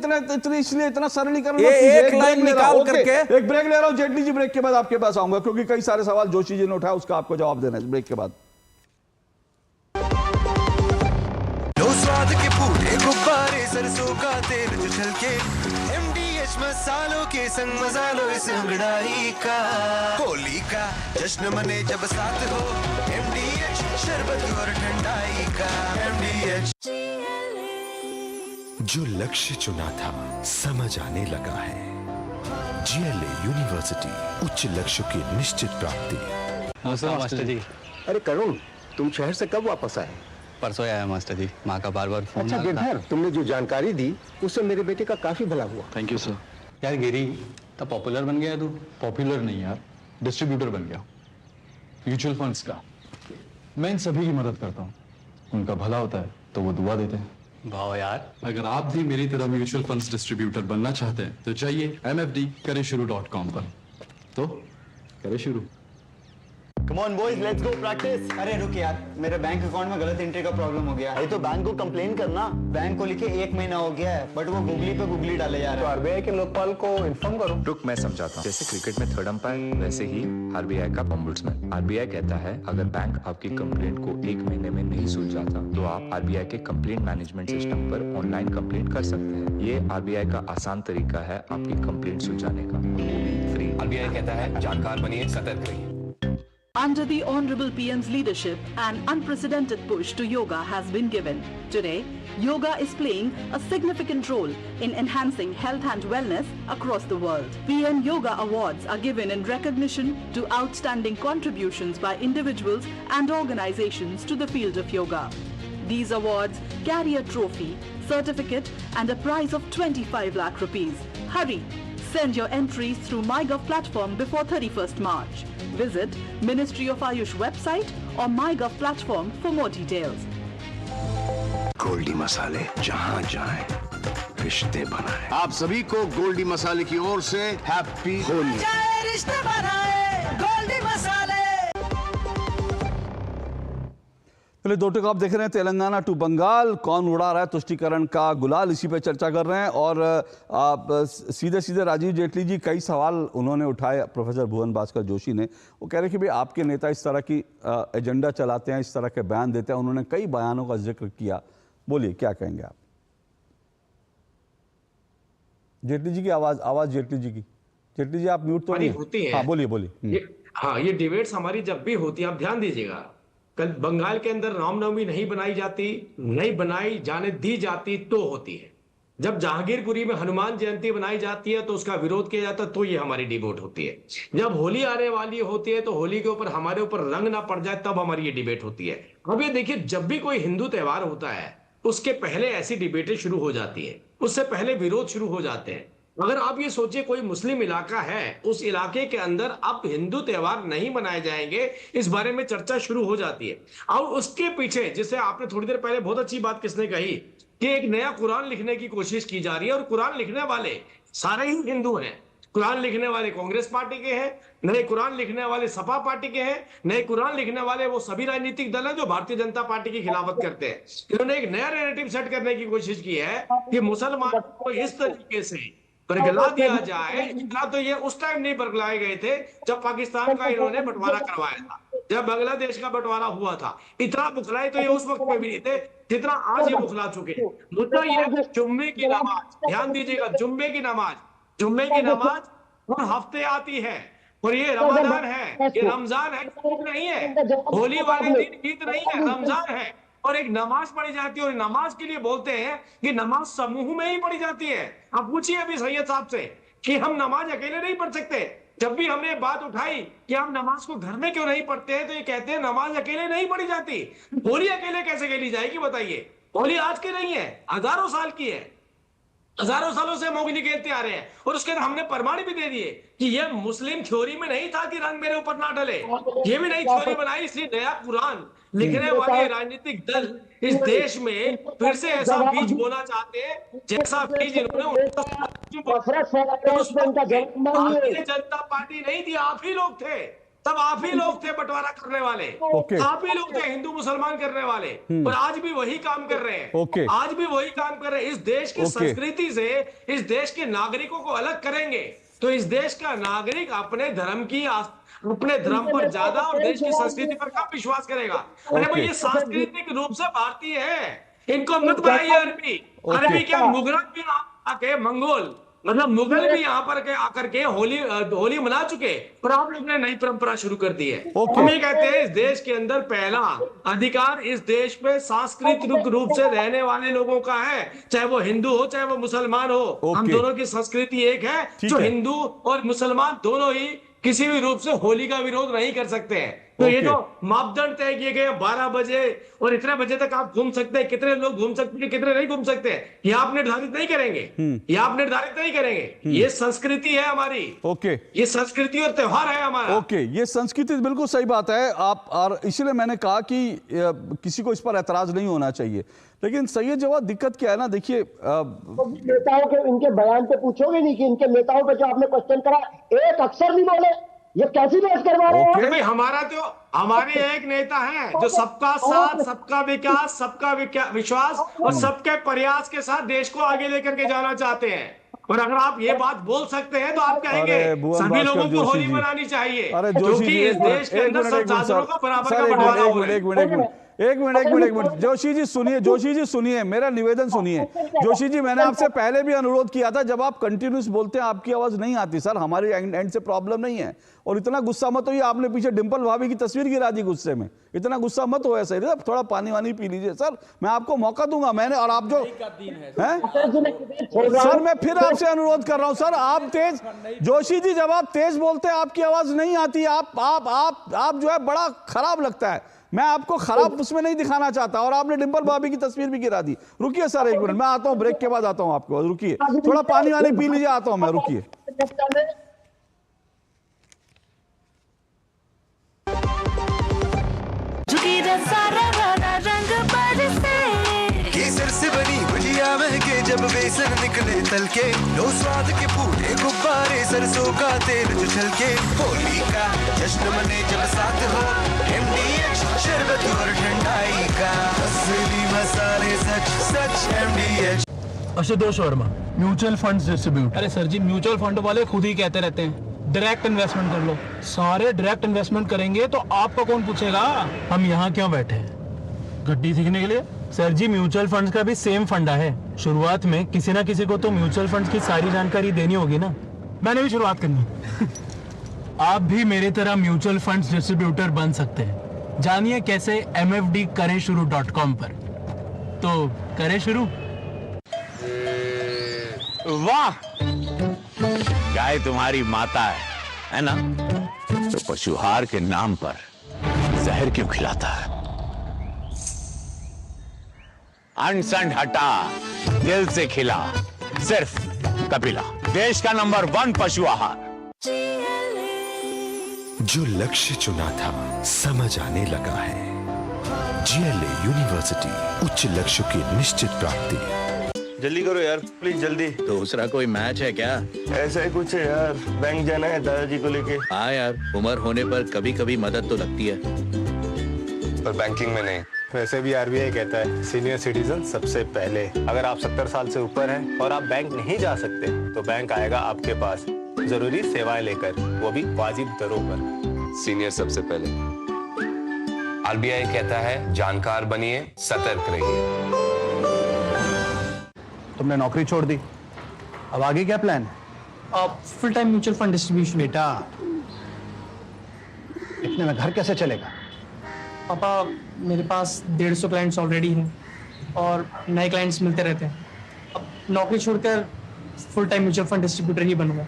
इसलिए इतना सरलीकरण। एक लाइन निकाल करके एक ब्रेक ले रहा हूं जेटली जी, ब्रेक के बाद आपके पास आऊंगा, क्योंकि कई सारे सवाल जोशी जी ने उठाया, उसका आपको जवाब देना है ब्रेक के बाद। स्वाद के पूरे गुब्बारे, सरसों का तेल जो छलके, MDH मसालों के संग मसालों इस अंगड़ाई का। होली का जश्न मने जब साथ हो, MDH शरबत और ठंडाई का। MDH जो लक्ष्य चुना था समझ आने लगा है। GLA यूनिवर्सिटी, उच्च लक्ष्य की निश्चित प्राप्ति। मास्टर जी। अरे करुण, तुम शहर से कब वापस आए? परसों आया मास्टर जी, माँ का बार फोन। अच्छा गिरधर, तुमने जो जानकारी दी उससे मेरे बेटे का काफी भला हुआ। Thank you sir. यार गिरी, तब पॉपुलर बन गया तू। पॉपुलर नहीं यार, डिस्ट्रीब्यूटर बन गया म्यूचुअल फंड्स का। मैं इन सभी की मदद करता हूँ, उनका भला होता है तो वो दुआ देते हैं। वाह यार, अगर आप भी मेरी तरह म्यूचुअल फंड्स डिस्ट्रीब्यूटर बनना चाहते हैं तो जाइए mfdkareshuru.com पर। तो करें शुरू। Come on boys, let's go practice. अरे रुक यार, मेरे बैंक अकाउंट में गलत एंट्री का प्रॉब्लम हो गया। अरे तो बैंक को कंप्लेन करना। बैंक को लिखे 1 महीना हो गया है, बट वो गूगली पे गूगली डाले जा रहे हैं। तो आरबीआई के लोकपाल को इन्फॉर्म करो। रुक, मैं समझाता हूँ। जैसे क्रिकेट में थर्ड अंपायर, वैसे ही आरबीआई का ओम्बुड्समैन। आरबीआई कहता है अगर बैंक आपकी कंप्लेंट को 1 महीने में नहीं सुलझाता तो आप आरबीआई के कंप्लेंट मैनेजमेंट सिस्टम पर ऑनलाइन कंप्लेंट कर सकते हैं। ये आरबीआई का आसान तरीका है आपकी कंप्लेंट सुलझाने का, वो भी फ्री। आरबीआई कहता है जानकार बनिए, सतर्क रहिए। Under the Honorable PM's leadership, an unprecedented push to yoga has been given. Today, yoga is playing a significant role in enhancing health and wellness across the world. PM Yoga Awards are given in recognition to outstanding contributions by individuals and organizations to the field of yoga. These awards carry a trophy, certificate and a prize of 25 lakh rupees. Hurry! Send your entries through MyGov platform before 31st March. Visit Ministry of Ayush website or MyGov platform for more details. Goldy मसाले जहाँ जाए रिश्ते बनाए। आप सभी को गोल्डी मसाले की ओर से हैप्पी होली। रिश्ते बनाए गोल्डी मसाले। पहले दो टूक आप देख रहे हैं तेलंगाना टू बंगाल, कौन उड़ा रहा है तुष्टीकरण का गुलाल, इसी पे चर्चा कर रहे हैं। और आप सीधे सीधे राजीव जेटली जी कई सवाल उन्होंने उठाए प्रोफेसर भुवन भास्कर जोशी ने। वो कह रहे कि भाई आपके नेता इस तरह की एजेंडा चलाते हैं, इस तरह के बयान देते हैं। उन्होंने कई बयानों का जिक्र किया। बोलिए क्या कहेंगे आप? जेटली जी की आवाज जेटली जी की। जेटली जी आप म्यूट तो नहीं होती है। हाँ बोलिए बोलिए। हाँ, ये डिबेट्स हमारी जब भी होती है, आप ध्यान दीजिएगा, कल बंगाल के अंदर रामनवमी नहीं बनाई जाती, नहीं बनाई जाने दी जाती तो होती है। जब जहांगीरपुरी में हनुमान जयंती बनाई जाती है तो उसका विरोध किया जाता है, तो ये हमारी डिबेट होती है। जब होली आने वाली होती है तो होली के ऊपर हमारे ऊपर रंग ना पड़ जाए, तब हमारी ये डिबेट होती है। अब ये देखिए, जब भी कोई हिंदू त्योहार होता है उसके पहले ऐसी डिबेटें शुरू हो जाती है, उससे पहले विरोध शुरू हो जाते हैं। अगर आप ये सोचिए कोई मुस्लिम इलाका है, उस इलाके के अंदर अब हिंदू त्योहार नहीं मनाए जाएंगे, इस बारे में चर्चा शुरू हो जाती है। और उसके पीछे, जिसे आपने थोड़ी देर पहले बहुत अच्छी बात किसने कही कि एक नया कुरान लिखने की कोशिश की जा रही है, और कुरान लिखने वाले सारे ही हिंदू हैं। कुरान लिखने वाले कांग्रेस पार्टी के हैं, नए कुरान लिखने वाले सपा पार्टी के हैं, नए कुरान लिखने वाले वो सभी राजनीतिक दल हैं जो भारतीय जनता पार्टी की खिलाफत करते हैं। इन्होंने एक नया नैरेटिव सेट करने की कोशिश की है कि मुसलमान को इस तरीके से बरगला दिया जाए। इतना तो ये उस टाइम नहीं बरगलाए गए थे जब पाकिस्तान का इन्होंने बंटवारा करवाया था, जब बांग्लादेश का बंटवारा हुआ था। इतना बुखलाए तो ये उस वक्त में भी नहीं थे जितना आज ये बुखला चुके हैं। मुद्दा ये है, जुम्मे की नमाज, ध्यान दीजिएगा, जुम्मे की नमाज हर हफ्ते आती है, और ये रमजान है, ये रमजान है, नहीं है। होली वाले दिन ईद नहीं है, रमजान है, और एक नमाज पढ़ी जाती है। और नमाज के लिए बोलते हैं कि नमाज समूह में ही पढ़ी जाती है। आप पूछिए अभी सैयद साहब से कि हम नमाज अकेले नहीं पढ़ सकते। जब भी हमने बात उठाई कि हम नमाज को घर में क्यों नहीं पढ़ते हैं, तो ये कहते हैं नमाज अकेले नहीं पढ़ी जाती। होली अकेले कैसे खेली जाएगी बताइए? होली आज की नहीं है, हजारों साल की है। हजारों सालों से हम होली खेलते आ रहे हैं, और उसके अंदर हमने प्रमाण भी दे दिए कि ये मुस्लिम थ्योरी में नहीं था कि रंग मेरे ऊपर ना डले, ये भी नहीं थ्योरी बनाई। इसलिए नया कुरान लिखने वाले राजनीतिक दल इस देश में फिर से ऐसा बीज बोना चाहते हैं जैसा बीज इन्होंने भारतीय जनता पार्टी नहीं थी, आप ही लोग थे, तब आप ही लोग थे बंटवारा करने वाले, आप ही लोग थे हिंदू मुसलमान करने वाले, और आज भी वही काम कर रहे हैं। आज भी वही काम कर रहे हैं। इस देश की संस्कृति से इस देश के नागरिकों को अलग करेंगे तो इस देश का नागरिक अपने धर्म पर ज्यादा और देश की संस्कृति पर कम विश्वास करेगा। अरे भाई, ये सांस्कृतिक रूप से भारतीय है, इनको मत बनाइए अरबी। अरबी क्या, मुगल भी आके मंगोल, मतलब मुगल भी यहाँ पर आकर के होली मना चुके, पर आप लोग ने नई परंपरा शुरू कर दी है। हम ये कहते हैं, इस देश के अंदर पहला अधिकार इस देश पे सांस्कृतिक रूप से रहने वाले लोगों का है, चाहे वो हिंदू हो चाहे वो मुसलमान हो। हम दोनों की संस्कृति एक है, जो हिंदू और मुसलमान दोनों ही किसी भी रूप से होली का विरोध नहीं कर सकते हैं। तो ये जो मापदंड तय किए गए 12 बजे और इतने बजे तक आप घूम सकते हैं, कितने लोग घूम सकते हैं, कितने नहीं घूम सकते हैं, ये आप निर्धारित नहीं करेंगे, ये आप निर्धारित नहीं करेंगे। ये संस्कृति है हमारी। ये संस्कृति और त्योहार है हमारा। ये संस्कृति, बिल्कुल सही बात है आप। और इसलिए मैंने कहा कि किसी को इस पर ऐतराज नहीं होना चाहिए। लेकिन सैयद जवाब, दिक्कत क्या है ना, देखिए नेताओं के इनके बयान पे पूछोगे नहीं कि इनके नेताओं पे जो आपने क्वेश्चन करा, एक अक्षर नहीं बोले, ये कैसी बहस करवा रहे हैं? भाई, हमारे एक नेता है जो सबका साथ, सबका विकास, सबका विश्वास और सबके प्रयास के साथ देश को आगे लेकर के जाना चाहते हैं। और अगर आप ये बात बोल सकते हैं तो आप कहेंगे सभी लोगों को होली मनानी चाहिए, क्योंकि इस देश के अंदर सब जातियों का बराबर का बंटवारा हुआ है। एक मिनट जोशी जी सुनिए मेरा निवेदन सुनिए। जोशी जी, मैंने आपसे पहले भी अनुरोध किया था, जब आप कंटिन्यूस बोलते हैं आपकी आवाज नहीं आती। सर, हमारी एंड से प्रॉब्लम नहीं है, और इतना गुस्सा मत होइए। आपने पीछे डिंपल भाभी की तस्वीर गिरा दी गुस्से में, इतना गुस्सा मत हो ऐसे। थोड़ा पानी वानी पी लीजिए सर, मैं आपको मौका दूंगा। मैंने और आप जो हैं सर, मैं फिर आपसे अनुरोध कर रहा हूं सर, आप तेज, जोशी जी जब आप तेज बोलते हैं आपकी आवाज नहीं आती। आप जो है बड़ा खराब लगता है। मैं आपको खराब उसमें नहीं दिखाना चाहता, और आपने डिंपल भाभी की तस्वीर भी गिरा दी। रुकिए सर, एक मिनट, मैं आता हूं, ब्रेक के बाद आता हूं आपको। रुकिए, थोड़ा पानी वानी पी लीजिए, आता हूं मैं, रुकिए। केसर से बनी भुजिया महके जब बेसन निकले तलके, लो स्वाद के फूटे गुब्बारे सरसों का तेल जो छलके, होली का जश्न मने जब साथ हो, MDH शरबत और ठंडाई का, असली मसाले सच सच MDH। Ashutosh Verma, mutual funds distribute. अरे सर जी, म्यूचुअल फंड वाले खुद ही कहते रहते हैं डायरेक्ट इन्वेस्टमेंट कर लो। सारे डायरेक्ट इन्वेस्टमेंट करेंगे तो आपका कौन पूछेगा? हम यहाँ क्यों बैठे हैं? गड्डी सीखने के लिए? सर जी, म्यूचुअल फंड्स का भी सेम फंडा है। शुरुआत में किसी ना किसी को तो म्यूचुअल फंड्स की सारी जानकारी देनी होगी ना। मैंने भी शुरुआत करनी है। आप भी मेरी तरह म्यूचुअल फंड्स डिस्ट्रीब्यूटर बन सकते हैं। जानिए कैसे mfdkareshuru.com पर। तो करें शुरू। वाह, गाय तुम्हारी माता है ना? तो पशुहार के नाम पर जहर क्यों खिलाता है? अनसंड हटा, दिल से खिला, सिर्फ कपिला, देश का नंबर 1 पशु आहार। जो लक्ष्य चुना था समझ आने लगा है। GLA यूनिवर्सिटी, उच्च लक्ष्य की निश्चित प्राप्ति। जल्दी करो यार, प्लीज जल्दी। दूसरा कोई मैच है क्या? ऐसा ही कुछ है यार, बैंक जाना है दादाजी को लेके। हाँ यार, उम्र होने पर कभी कभी मदद तो लगती है, पर बैंकिंग में नहीं। वैसे भी RBI कहता है सीनियर सिटीजन सबसे पहले। अगर आप 70 साल से ऊपर हैं और आप बैंक नहीं जा सकते तो बैंक आएगा आपके पास जरूरी सेवाएं लेकर, वो भी वाजिब दरों पर। सीनियर सबसे पहले। RBI कहता है जानकार बनिए, सतर्क रहिए। तुमने नौकरी छोड़ दी, अब आगे क्या प्लान है? Full time mutual fund distribution. बेटा, इतने में घर कैसे चलेगा? पापा, मेरे पास 150 क्लाइंट्स ऑलरेडी हैं और नए क्लाइंट्स मिलते रहते हैं। अब नौकरी छोड़कर full time mutual fund distributor ही बनूंगा।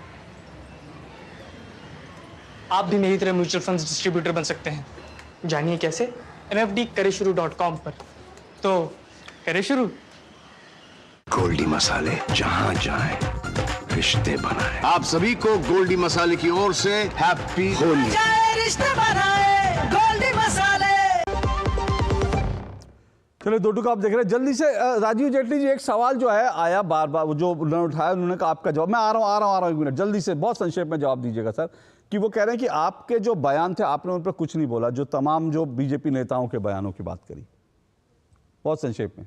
आप भी मेरी तरह म्यूचुअल फंड डिस्ट्रीब्यूटर बन सकते हैं। जानिए कैसे? mfdkareeshuru.com पर। तो करें शुरू। गोल्डी मसाले, जहां जाए रिश्ते बनाए। आप सभी को गोल्डी मसाले की ओर से हैप्पी होली। रिश्ते बनाए गोल्डी मसाले। चलो, 2 टूक आप देख रहे हैं। जल्दी से राजीव जेटली जी, एक सवाल जो है आया बार बार, जो उन्होंने उठाया, उन्होंने कहा आपका जवाब। मैं आ रहा हूं 1 मिनट, जल्दी से बहुत संक्षेप में जवाब दीजिएगा सर। कि वो कह रहे हैं कि आपके जो बयान थे आपने उन पर कुछ नहीं बोला, जो तमाम जो बीजेपी नेताओं के बयानों की बात करी, बहुत संक्षेप में।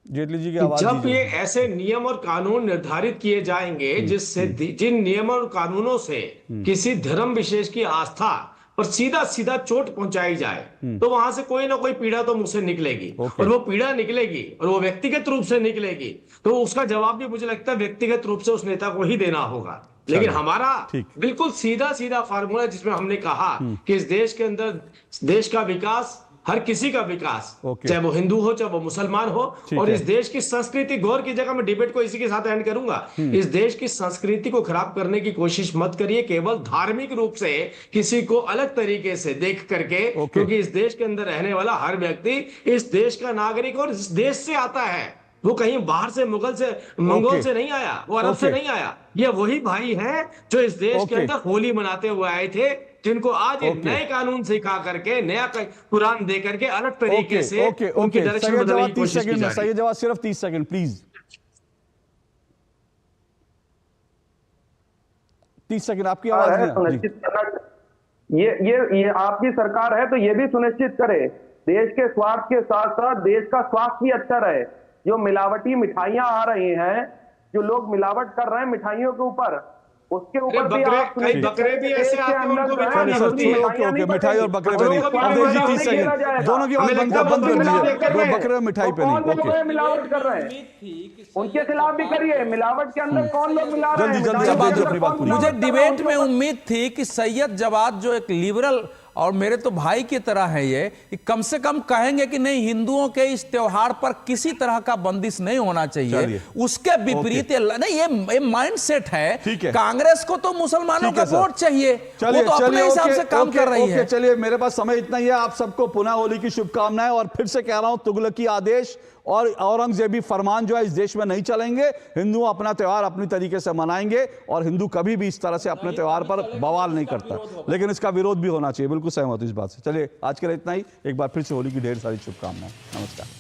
जेटली जी की आवाज जब ये ऐसे नियम और कानून निर्धारित किए जाएंगे जिससे जिन नियमों और कानूनों से किसी धर्म विशेष की आस्था पर सीधा सीधा चोट पहुंचाई जाए, तो वहां से कोई ना कोई पीड़ा तो मुझसे निकलेगी। और वो पीड़ा निकलेगी और वो व्यक्तिगत रूप से निकलेगी, तो उसका जवाब भी मुझे लगता है व्यक्तिगत रूप से उस नेता को ही देना होगा। लेकिन हमारा बिल्कुल सीधा सीधा फार्मूला, जिसमें हमने कहा कि इस देश के अंदर देश का विकास, हर किसी का विकास, चाहे वो हिंदू हो चाहे वो मुसलमान हो, और इस देश की संस्कृति, गौर की जगह मैं डिबेट को इसी के साथ एंड करूंगा, इस देश की संस्कृति को खराब करने की कोशिश मत करिए, केवल धार्मिक रूप से किसी को अलग तरीके से देख करके, क्योंकि इस देश के अंदर रहने वाला हर व्यक्ति इस देश का नागरिक और इस देश से आता है। वो कहीं बाहर से मंगोल से नहीं आया, वो अरब से नहीं आया। ये वही भाई हैं जो इस देश के अंदर होली मनाते हुए आए थे, जिनको आज नए कानून सिखा करके, नया कुरान दे करके अलग तरीके से उनकी डायरेक्शन बदलने की कोशिश की जा रही है। सही जवाब सिर्फ 30 सेकंड प्लीज। 30 सेकंड आपकी आवाज नहीं। ये आपकी सरकार है तो ये भी सुनिश्चित करे देश के स्वार्थ के साथ साथ देश का स्वास्थ्य भी अच्छा रहे। जो मिलावटी मिठाइयां आ रही हैं, जो लोग मिलावट कर रहे हैं मिठाइयों के ऊपर, उसके ऊपर भी बकरे, आप कई बकरे भी ऐसे आते हैं, उनको मिठाई नहीं होती है। ओके, मिठाई और बकरे पे नहीं। अवधेश जी 30 सेकंड, दोनों की बात बंद कर दीजिए। बकरे और मिठाई पे नहीं। ओके, मिलावट कर रहे हैं, उनके खिलाफ भी करिए। मिलावट के अंदर कौन लोग मिला रहे हैं? जल्दी अपनी बात पूरी। मुझे डिबेट में उम्मीद थी कि सैयद जवाद जो एक लिबरल और मेरे तो भाई की तरह है, ये कम से कम कहेंगे कि नहीं, हिंदुओं के इस त्योहार पर किसी तरह का बंदिश नहीं होना चाहिए। उसके विपरीत नहीं, ये माइंडसेट है। कांग्रेस को तो मुसलमानों का वोट चाहिए, वो तो अपने हिसाब से काम कर रही है। चलिए, मेरे पास समय इतना ही है। आप सबको पुनः होली की शुभकामनाएं। और फिर से कह रहा हूं, तुगलकी आदेश और औरंगजेबी फरमान जो है इस देश में नहीं चलेंगे। हिंदू अपना त्योहार अपनी तरीके से मनाएंगे और हिंदू कभी भी इस तरह से अपने त्योहार पर बवाल नहीं करता, लेकिन इसका विरोध भी होना चाहिए। बिल्कुल सहमत इस बात से। चलिए, आज के लिए इतना ही। एक बार फिर से होली की ढेर सारी शुभकामनाएं। नमस्कार।